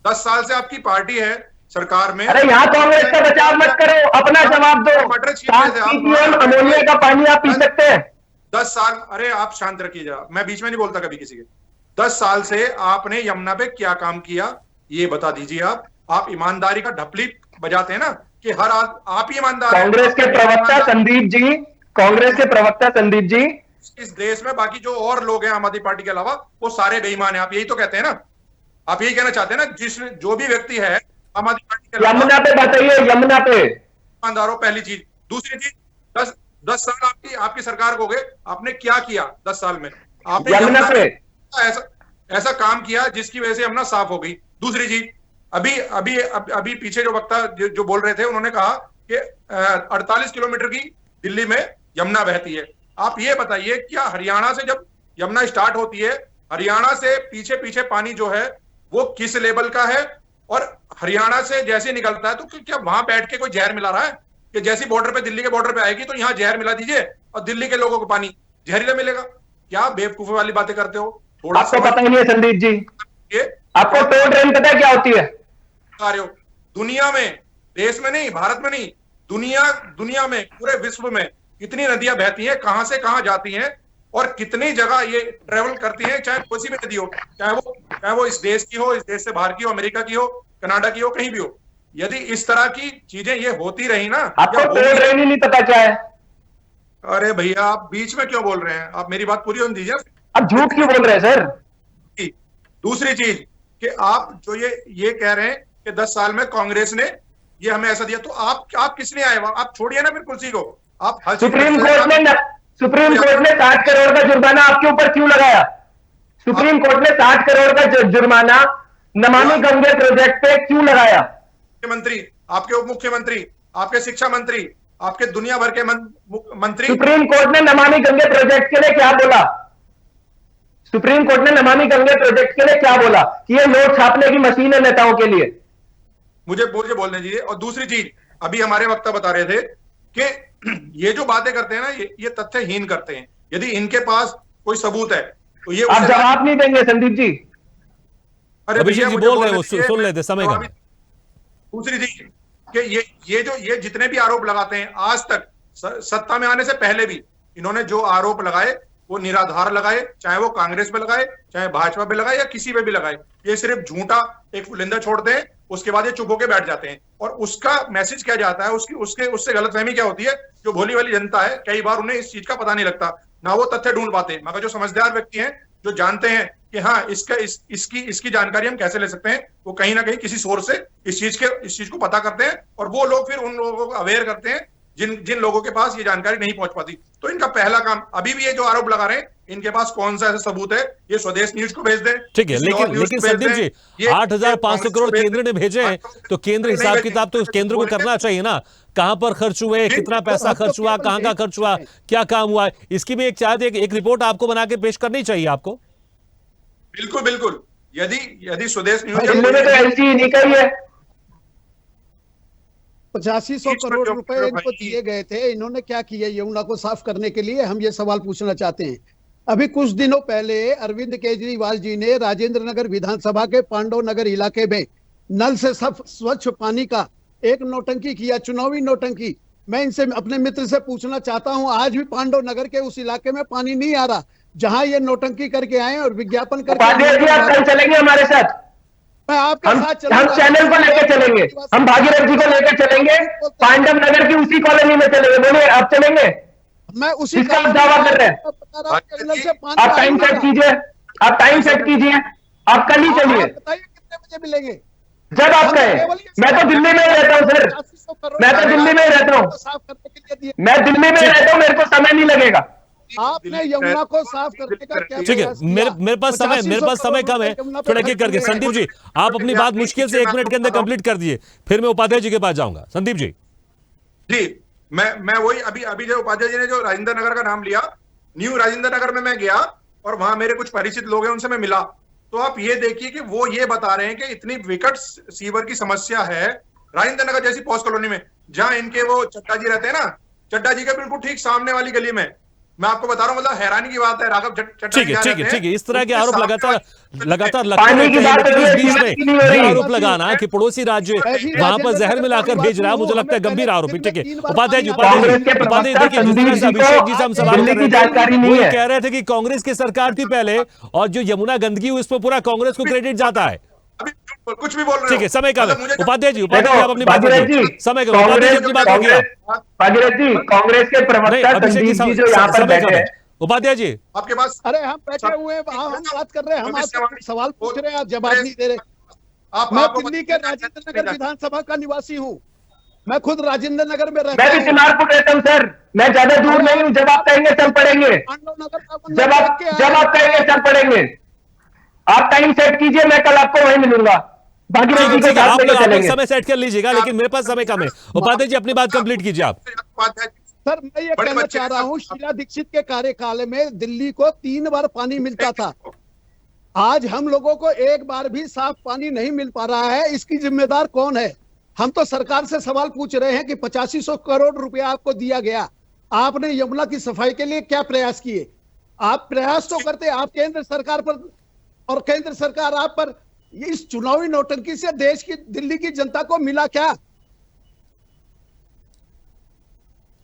10 साल से आपकी पार्टी है सरकार में। अरे यहाँ कांग्रेस का बचाव मत करो, अपना जवाब दो। अमोनिया का पानी आप पी सकते हैं? 10 साल, अरे आप शांत रखिए जरा, मैं बीच में नहीं बोलता कभी किसी के। 10 साल से आपने यमुना पे क्या काम किया ये बता दीजिए। आप ईमानदारी का ढपली बजाते हैं ना कि हर आप ही ईमानदार। कांग्रेस के प्रवक्ता संदीप जी, इस देश में बाकी जो और लोग हैं आम आदमी पार्टी के अलावा वो सारे बेईमान हैं, आप यही तो कहते हैं ना? आप यही कहना चाहते हैं ना? जो भी व्यक्ति है आम आदमी पार्टी के अलावा, यमुना पे बताइए, यमुना पे ईमानदार हो, पहली चीज। दूसरी चीज, 10 साल आपकी सरकार को गए, आपने क्या किया 10 साल में? आपने यमुना पे ऐसा काम किया जिसकी वजह से यमुना साफ हो गई। दूसरी चीज, अभी पीछे जो वक्ता जो बोल रहे थे उन्होंने कहा कि 48 किलोमीटर की दिल्ली में यमुना बहती है। आप ये बताइए, क्या हरियाणा से जब यमुना स्टार्ट होती है, हरियाणा से पीछे पीछे पानी जो है वो किस लेवल का है? और हरियाणा से जैसे निकलता है तो क्या वहां बैठ के कोई जहर मिला रहा है कि जैसी बॉर्डर पे, दिल्ली के बॉर्डर पे आएगी तो यहाँ जहर मिला दीजिए और दिल्ली के लोगों को पानी जहरीला मिलेगा? क्या बेवकूफी वाली बातें करते हो? थोड़ा आपको पता ही नहीं है संदीप जी, आपको टोल ट्रेन पता है क्या होती है? दुनिया में, देश में नहीं, भारत में नहीं, दुनिया में, पूरे विश्व में कितनी नदियां बहती हैं, कहां से कहां जाती हैं और कितनी जगह ये ट्रेवल करती हैं, चाहे कोई भी नदी हो, चाहे वो इस देश की हो, इस देश से बाहर की हो, अमेरिका की हो, कनाडा की हो, कहीं भी हो। यदि इस तरह की चीजें ये होती रही ना, आपको टोल ट्रेन ही नहीं पता क्या है? अरे भैया आप बीच में क्यों बोल रहे हैं? आप मेरी बात पूरी होने दीजिए। आप झूठ क्यों बोल रहे हैं सर? दूसरी चीज कि आप जो ये कह रहे हैं कि 10 साल में कांग्रेस ने ये हमें ऐसा दिया, तो आप किस लिए आए? आप छोड़िए ना फिर कुर्सी को। आप सुप्रीम कोर्ट ने 60 करोड़ का जुर्माना आपके ऊपर क्यों लगाया? सुप्रीम कोर्ट ने 60 करोड़ का जुर्माना नमामि गंगे प्रोजेक्ट पे क्यों लगाया? मुख्यमंत्री, आपके उप मुख्यमंत्री, आपके शिक्षा मंत्री, आपके दुनिया भर के मंत्री, सुप्रीम कोर्ट ने नमामि गंगे प्रोजेक्ट के लिए क्या बोला? सुप्रीम कोर्ट ने नमामि गंगे प्रोजेक्ट के लिए क्या बोला? कि ये नोट छापने की मशीन है नेताओं के लिए। मुझे बोलने दीजिए। और दूसरी चीज, अभी हमारे वक्ता बता रहे थे कि ये जो बातें करते हैं ना, ये तथ्यहीन करते हैं। यदि इनके पास कोई सबूत है तो ये आप जवाब नहीं देंगे संदीप जी? अरे अभिषेक जी बोल रहे हैं, वो सुन लेते समय का। दूसरी चीज कि ये जितने भी आरोप लगाते हैं, आज तक सत्ता में आने से पहले भी इन्होंने जो आरोप लगाए वो निराधार लगाए, चाहे वो कांग्रेस पे लगाए, चाहे भाजपा पे लगाए या किसी पे भी लगाए। ये सिर्फ झूठा एक फुलिंदा छोड़ते हैं, उसके बाद ये चुप होके बैठ जाते हैं। और उसका मैसेज क्या जाता है, उससे गलतफहमी क्या होती है? जो भोली वाली जनता है, कई बार उन्हें इस चीज का पता नहीं लगता, ना वो तथ्य ढूंढ पाते। मगर जो समझदार व्यक्ति हैं, जो जानते हैं कि हाँ इसकी जानकारी हम कैसे ले सकते हैं, वो कहीं ना कहीं किसी सोर्स से इस चीज को पता करते हैं और वो लोग फिर उन लोगों को अवेयर करते हैं जिन लोगों के पास ये जानकारी नहीं पहुंच पाती। तो इनका पहला काम, अभी भी ये जो आरोप लगा रहे हैं, इनके पास कौन सा ऐसा सबूत है? ये स्वदेश न्यूज को भेज दें। ठीक है, लेकिन संदीप जी 8,500 करोड़ केंद्र ने भेजे हैं, तो केंद्र हिसाब किताब तो केंद्र को करना चाहिए ना। कहां पर खर्च हुए, कितना पैसा खर्च हुआ, कहां का खर्च हुआ, क्या काम हुआ, इसकी भी एक रिपोर्ट आपको बना के पेश करनी चाहिए आपको। बिल्कुल। यदि स्वदेश न्यूज 8500 करोड़ रुपए इनको दिए गए थे, इन्होंने क्या किया यमुना को साफ करने के लिए? हम ये सवाल पूछना चाहते हैं। अभी कुछ दिनों पहले अरविंद केजरीवाल जी ने राजेंद्र नगर विधानसभा के पांडव नगर इलाके में नल से सब स्वच्छ पानी का एक नौटंकी किया, चुनावी नौटंकी। मैं इनसे अपने मित्र से पूछना चाहता हूं, आज भी पांडव नगर के उस इलाके में पानी नहीं आ रहा जहां ये नौटंकी करके आए और विज्ञापन करके। आप कल चलेंगे हमारे साथ? मैं आपके साथ चलूंगा। हम चैनल को लेकर चलेंगे, हम भागीरथ जी को लेकर चलेंगे, पांडव नगर की उसी कॉलोनी में चलेंगे। बोलिए, आप चलेंगे? मैं उसी किसका आप दावा कर रहे हैं? आप टाइम सेट कीजिए, आप टाइम सेट कीजिए, आप कल ही चलिए। बताइए कितने बजे मिलेंगे? जब आप कहें। मैं तो दिल्ली में ही रहता हूँ सर, मैं तो दिल्ली में ही रहता हूँ, मैं दिल्ली में ही रहता हूँ, मेरे को समय नहीं लगेगा। आपने यमुना को साफ करने का क्या? ठीक है, मेरे पास समय कम है, थोड़ा एक करके। संदीप जी, आप अपनी बात मुश्किल से 1 मिनट के अंदर कंप्लीट कर दिए, फिर मैं उपाध्याय जी के पास जाऊंगा। संदीप जी। जी, मैं वही अभी जो उपाध्याय जी ने जो राजेंद्र नगर का नाम लिया, न्यू राजेंद्र नगर में मैं गया और वहां मेरे कुछ परिचित लोग हैं, उनसे मैं मिला। तो आप ये देखिए कि वो ये बता रहे हैं कि इतनी विकट सीवर की समस्या है राजेंद्र नगर जैसी पॉस्ट कॉलोनी में, जहां इनके वो चड्डा जी रहते हैं ना, चड्डा जी के बिल्कुल ठीक सामने वाली गली में। मैं आपको बता रहा हूँ, मतलब हैरानी की बात है। राघव चड्डा ठीक है, इस तरह के आरोप लगातार लगते रहते हैं। इस बीच में ये आरोप लगाना कि पड़ोसी राज्य वहां पर जहर मिलाकर भेज रहा है, मुझे लगता है गंभीर आरोप। ठीक है, उपाध्याय जी देखिए, जिस तरह से अभिषेक जी से हम सवाल कर रहे थे, वो ये कह रहे थे कि कांग्रेस की सरकार थी पहले, और जो यमुना गंदगी हुई उस पर पूरा कांग्रेस को क्रेडिट जाता है। कुछ भी बोल रहे हो। ठीक है, समय कम है। उपाध्याय जी आप अपनी बात रखिए, समय कम। उपाध्याय जी अपनी बात रखिए। भागीरथ जी, कांग्रेस के प्रवक्ता संदीप जी जो यहाँ पर बैठे हैं। उपाध्याय जी आपके पास, अरे हम बैठे हुए हैं, हम बात कर रहे हैं, हम आपसे सवाल पूछ रहे हैं, आप जवाब नहीं दे रहे। मैं दिल्ली के राजेंद्र नगर विधानसभा का निवासी हूँ, मैं खुद राजेंद्र नगर में रहता हूँ। मैं भी चुनारपुर रहता हूँ सर, मैं ज्यादा दूर नहीं हूँ। जब आप कहेंगे चल पड़ेंगे, जब आप कहेंगे चल पड़ेंगे। आप टाइम सेट कीजिए, मैं कल आपको वहीं मिलूंगा। भागीरथ जी के साथ लेकर चलेंगे। समय सेट कर लीजिएगा, लेकिन मेरे पास समय कम है। उपाध्याय जी अपनी बात कंप्लीट कीजिए आप। सर मैं ये कहना चाह रहा हूँ, शीला दीक्षित के कार्यकाल में दिल्ली को 3 बार पानी मिलता था। आज हम लोगों को एक बार भी साफ पानी नहीं मिल पा रहा है, इसकी जिम्मेदार कौन है? हम तो सरकार से सवाल पूछ रहे हैं कि 8500 करोड़ रुपया आपको दिया गया, आपने यमुना की सफाई के लिए क्या प्रयास किए? आप प्रयास तो करते, आप केंद्र सरकार पर और केंद्र सरकार आप पर, इस चुनावी नौटंकी से देश की, दिल्ली की जनता को मिला क्या?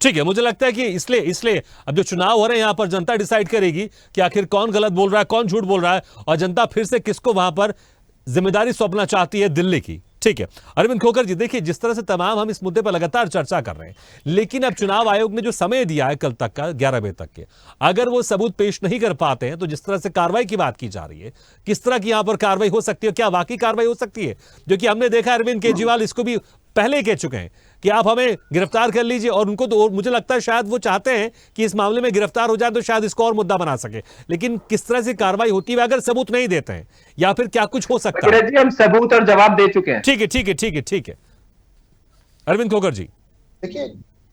ठीक है, मुझे लगता है कि इसलिए अब जो चुनाव हो रहे हैं यहां पर जनता डिसाइड करेगी कि आखिर कौन गलत बोल रहा है, कौन झूठ बोल रहा है, और जनता फिर से किसको वहां पर जिम्मेदारी सौंपना चाहती है दिल्ली की। ठीक है, अरविंद खोकर जी, देखिए जिस तरह से तमाम हम इस मुद्दे पर लगातार चर्चा कर रहे हैं, लेकिन अब चुनाव आयोग ने जो समय दिया है कल तक का 11 बजे तक के, अगर वो सबूत पेश नहीं कर पाते हैं तो जिस तरह से कार्रवाई की बात की जा रही है, किस तरह की यहां पर कार्रवाई हो सकती है, क्या वाकई कार्रवाई हो सकती है? जो कि हमने देखा अरविंद केजरीवाल इसको भी पहले ही कह चुके हैं कि आप हमें गिरफ्तार कर लीजिए, और उनको तो मुझे लगता है शायद वो चाहते हैं कि इस मामले में गिरफ्तार हो जाए तो शायद इसको और मुद्दा बना सके। लेकिन किस तरह से कार्रवाई होती है अगर सबूत नहीं देते हैं, या फिर क्या कुछ हो सकता है? हम सबूत और जवाब दे चुके हैं। ठीक है अरविंद खोकर जी।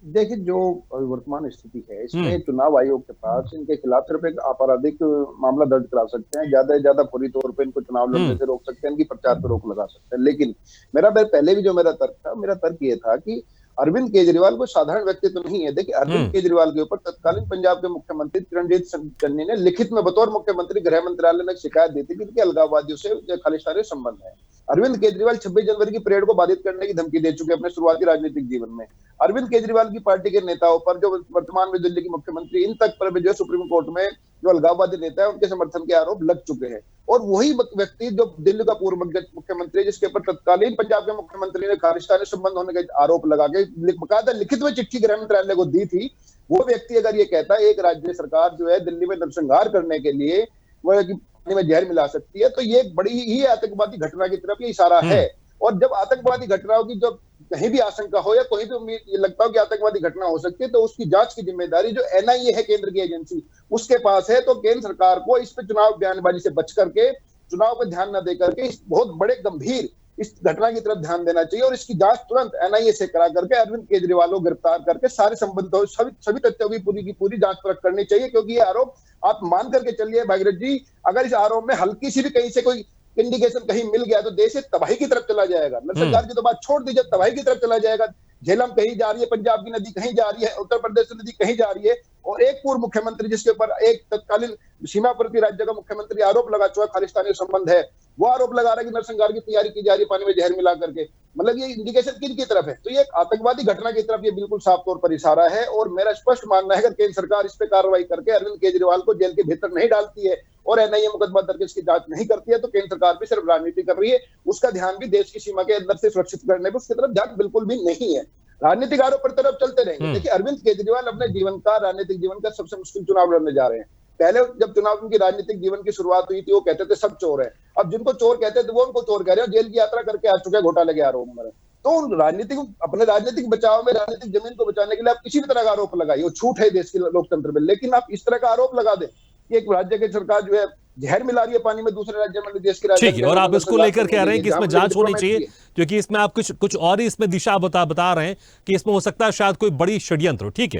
देखिए जो वर्तमान स्थिति है इसमें चुनाव आयोग के पास इनके खिलाफ सिर्फ एक आपराधिक मामला दर्ज करा सकते हैं, ज्यादा से ज्यादा फौरी तौर पे इनको चुनाव लड़ने से रोक सकते हैं, इनकी प्रचार पर रोक लगा सकते हैं। लेकिन पहले भी जो मेरा तर्क ये था कि अरविंद केजरीवाल को साधारण व्यक्ति तो नहीं है। देखिए अरविंद केजरीवाल के ऊपर तत्कालीन पंजाब के मुख्यमंत्री किरणजीत चन्नी ने लिखित में बतौर मुख्यमंत्री गृह मंत्रालय में शिकायत दी थी कि इनके अलगाववादियों से खालिस्तानी संबंध है। अरविंद केजरीवाल 26 जनवरी की परेड को बाधित करने की धमकी दे चुके अपने शुरुआती राजनीतिक जीवन में। अरविंद केजरीवाल की पार्टी के नेताओं पर, जो वर्तमान में दिल्ली के मुख्यमंत्री, इन तक पर जो सुप्रीम कोर्ट में जो अलगाववादी नेता है उनके समर्थन के आरोप लग चुके हैं। और वही व्यक्ति जो दिल्ली का पूर्व मुख्यमंत्री, जिसके ऊपर तत्कालीन पंजाब के मुख्यमंत्री ने खालिस्तानी संबंध होने का आरोप लगा के बकायदा लिखित में चिट्ठी गृह मंत्रालय को दी थी, वो व्यक्ति अगर ये कहता है एक राज्य सरकार जो है दिल्ली में नरसंहार करने के लिए वो पानी में जहर मिला सकती है, तो ये एक बड़ी ही आतंकवादी घटना की तरफ ये इशारा है। और जब आतंकवादी घटनाओं की जब कहीं भी आशंका हो या कहीं भी ये लगता हो कि आतंकवादी घटना हो सकती है, तो उसकी जांच की जिम्मेदारी जो एनआईए है, केंद्र की एजेंसी, उसके पास है। तो केंद्र सरकार को इस पे चुनाव बयानबाजी से बच करके, चुनाव पर ध्यान न देकर के इस बहुत बड़े गंभीर इस घटना की तरफ ध्यान देना चाहिए, और इसकी जांच तुरंत एनआईए से करा करके अरविंद केजरीवाल को गिरफ्तार करके सारे संबंधों, सभी तथ्यों की पूरी जांच परख करनी चाहिए। क्योंकि ये आरोप आप मान करके चलिए भागीरथ जी, अगर इस आरोप में हल्की सी भी कहीं से कोई इंडिकेशन कहीं मिल गया तो देश तबाही की तरफ चला जाएगा। नरसंहार की तो बात छोड़ दीजिए, तबाही की तरफ चला जाएगा। झेलम कहीं जा रही है, पंजाब की नदी कहीं जा रही है, उत्तर प्रदेश की नदी कहीं जा रही है, और एक पूर्व मुख्यमंत्री जिसके ऊपर एक तत्कालीन सीमावर्ती राज्य का मुख्यमंत्री आरोप लगा चुका खालिस्तानी संबंध है, वो आरोप लगा रहा है कि नरसंहार की तैयारी की जा रही है पानी में जहर मिला करके। मतलब ये इंडिकेशन किन की तरफ है? तो ये एक आतंकवादी घटना की तरफ ये बिल्कुल साफ तौर पर इशारा है। और मेरा स्पष्ट मानना है अगर केंद्र सरकार इस पे कार्रवाई करके अरविंद केजरीवाल को जेल के भीतर नहीं डालती है और एनआईए मुकदमा दर्ज इसकी जांच नहीं करती है, तो केंद्र सरकार भी सिर्फ राजनीति कर रही है। उसका ध्यान भी देश की सीमा के अंदर से सुरक्षित करने पर उसकी तरफ ध्यान बिल्कुल भी नहीं है। राजनीतिक आरोप पर तरफ चलते रहेंगे। देखिए, अरविंद केजरीवाल अपने जीवन का, राजनीतिक जीवन का सबसे मुश्किल चुनाव लड़ने जा रहे हैं। पहले जब चुनाव उनकी राजनीतिक जीवन की शुरुआत हुई थी, वो कहते थे सब चोर है। अब जिनको चोर कहते थे वो उनको चोर कह रहे हैं, जेल की यात्रा करके आ चुके हैं घोटाले के आरोप में। तो राजनीतिक, अपने राजनीतिक बचाव में, राजनीतिक जमीन को बचाने के लिए आप किसी भी तरह का आरोप लगाइए, वो छूट है देश के लोकतंत्र में। लेकिन आप इस तरह का आरोप लगा दें कि एक राज्य की सरकार जो है जहर मिला रही है पानी में दूसरे राज्य में, देश के राज्य। ठीक है, और आप इसको लेकर कह रहे हैं कि इसमें जांच होनी चाहिए, क्योंकि इसमें आप कुछ और ही इसमें दिशा बता रहे हैं कि इसमें हो सकता है शायद कोई बड़ी षड्यंत्र हो। ठीक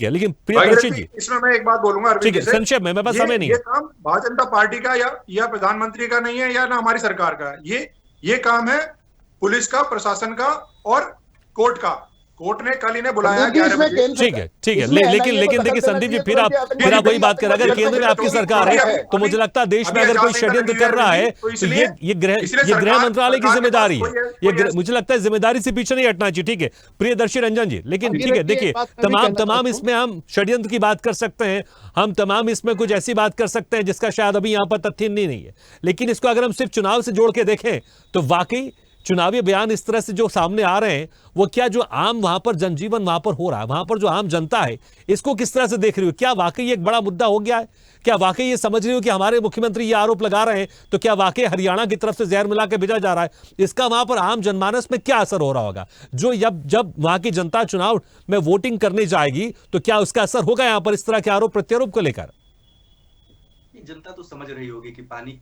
है, लेकिन प्रियदर्शी जी, इसमें मैं एक बात बोलूंगा। ठीक है, संक्षेप में, मेरे पास समय नहीं है। ये काम भारतीय जनता पार्टी का या प्रधानमंत्री का नहीं है, या ना हमारी सरकार का। ये काम है पुलिस का, प्रशासन का और कोर्ट का। कोर्ट ने कल इन्हें बुलाया 11 बजे। ठीक है, लेकिन देखिए संदीप जी, फिर आप वही बात कर, अगर केंद्र में आपकी सरकार है तो मुझे लगता है देश में अगर कोई षड्यंत्र कर रहा है तो ये गृह मंत्रालय की जिम्मेदारी है। ये मुझे लगता है जिम्मेदारी से पीछे नहीं हटना चाहिए। ठीक है, प्रियदर्शी रंजन जी, लेकिन ठीक है, देखिए तमाम इसमें हम षड्यंत्र की बात कर सकते हैं, हम तमाम इसमें कुछ ऐसी बात कर सकते हैं जिसका शायद अभी यहाँ पर तथ्य नहीं है। लेकिन इसको अगर हम सिर्फ चुनाव से जोड़ के देखें तो वाकई चुनावी बयान इस तरह से जो सामने आ रहे हैं, वो क्या जो आम वहां पर जनजीवन वहां पर हो रहा है, वहां पर जो आम जनता है, इसको किस तरह से देख रही हो? क्या वाकई एक बड़ा मुद्दा हो गया है? क्या वाकई ये समझ रही हो कि हमारे मुख्यमंत्री ये आरोप लगा रहे हैं तो क्या वाकई हरियाणा की तरफ से जहर मिला के भेजा जा रहा है? इसका वहां पर आम जनमानस में क्या असर हो रहा होगा? जो जब वहां की जनता चुनाव में वोटिंग करने जाएगी तो क्या उसका असर होगा यहाँ पर इस तरह के आरोप प्रत्यारोप को लेकर? जनता तो समझ रही होगी कि पानी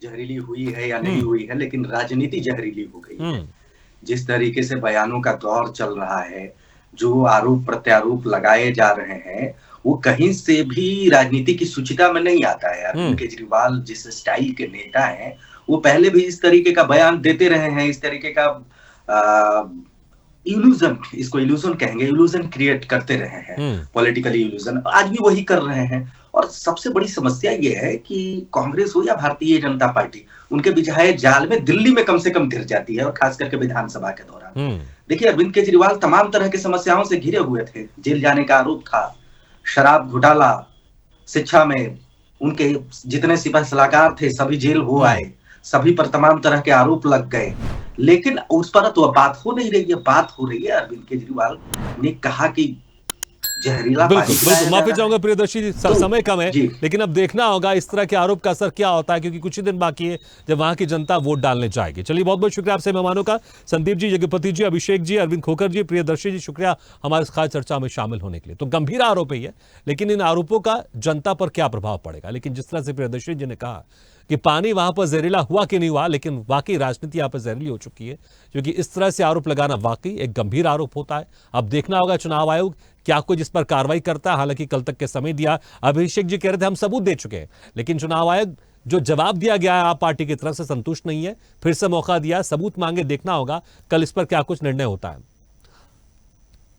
जहरीली हुई है या नहीं हुई है, लेकिन राजनीति जहरीली हो गई है। जिस तरीके से बयानों का दौर चल रहा है, जो आरोप प्रत्यारोप लगाए जा रहे हैं, वो कहीं से भी राजनीति की सूचिता में नहीं आता है। अरविंद केजरीवाल जिस स्टाइल के नेता हैं, वो पहले भी इस तरीके का बयान देते रहे हैं, इस तरीके का इल्यूजन, इसको इल्यूजन कहेंगे, इल्यूजन क्रिएट करते रहे हैं, पॉलिटिकल इल्यूजन। आज भी वही कर रहे हैं। और सबसे बड़ी समस्या ये है कि कांग्रेस हो या भारतीय जनता पार्टी, उनके बिछाए जाल में दिल्ली में कम से कम गिर जाती है, और खास करके विधानसभा के दौरान। देखिए, अरविंद केजरीवाल तमाम तरह की समस्याओं से घिरे हुए थे। जेल जाने का आरोप था, शराब घोटाला, शिक्षा में उनके जितने सिपह सलाहकार थे सभी जेल हो आए, सभी पर तमाम तरह के आरोप लग गए, लेकिन उस पर तो बात हो नहीं रही है। बात हो रही है, अरविंद केजरीवाल ने कहा कि जहरीला पानी। बिल्कुल, माफी चाहूंगा प्रियदर्शी जी, समय कम है, लेकिन अब देखना होगा इस तरह के आरोप का असर क्या होता है, क्योंकि कुछ ही दिन बाकी है जब वहां की जनता वोट डालने जाएगी। चलिए, बहुत बहुत शुक्रिया आपसे मेहमानों का, संदीप जी, यज्ञपति जी, अभिषेक जी, अरविंद खोखर जी, प्रियदर्शी जी, शुक्रिया हमारे इस खास चर्चा में शामिल होने के लिए। तो गंभीर आरोप है, लेकिन इन आरोपों का जनता पर क्या प्रभाव पड़ेगा? लेकिन जिस तरह से प्रियदर्शी जी ने कहा कि पानी वहां पर जहरीला हुआ कि नहीं हुआ, लेकिन वाकई राजनीति यहाँ पर जहरीली हो चुकी है, क्योंकि इस तरह से आरोप लगाना वाकई एक गंभीर आरोप होता है। अब देखना होगा चुनाव आयोग क्या कुछ इस पर कार्रवाई करता है। हालांकि कल तक के समय दिया, अभिषेक जी कह रहे थे हम सबूत दे चुके हैं, लेकिन चुनाव आयोग जो जवाब दिया गया है आप पार्टी की तरफ से संतुष्ट नहीं है, फिर से मौका दिया, सबूत मांगे, देखना होगा कल इस पर क्या कुछ निर्णय होता है।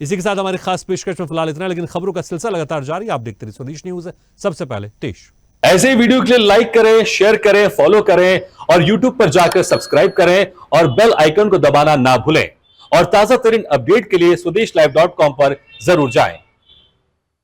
इसी के साथ हमारी खास पेशकश में फिलहाल इतना, लेकिन खबरों का सिलसिला लगातार जारी। आप देखते रहिए स्वदेश न्यूज। सबसे पहले देश। ऐसे ही वीडियो के लिए लाइक करें, शेयर करें, फॉलो करें और YouTube पर जाकर सब्सक्राइब करें और बेल आइकन को दबाना ना भूलें। और ताजा तरीन अपडेट के लिए स्वदेशलाइव.com पर जरूर जाएं।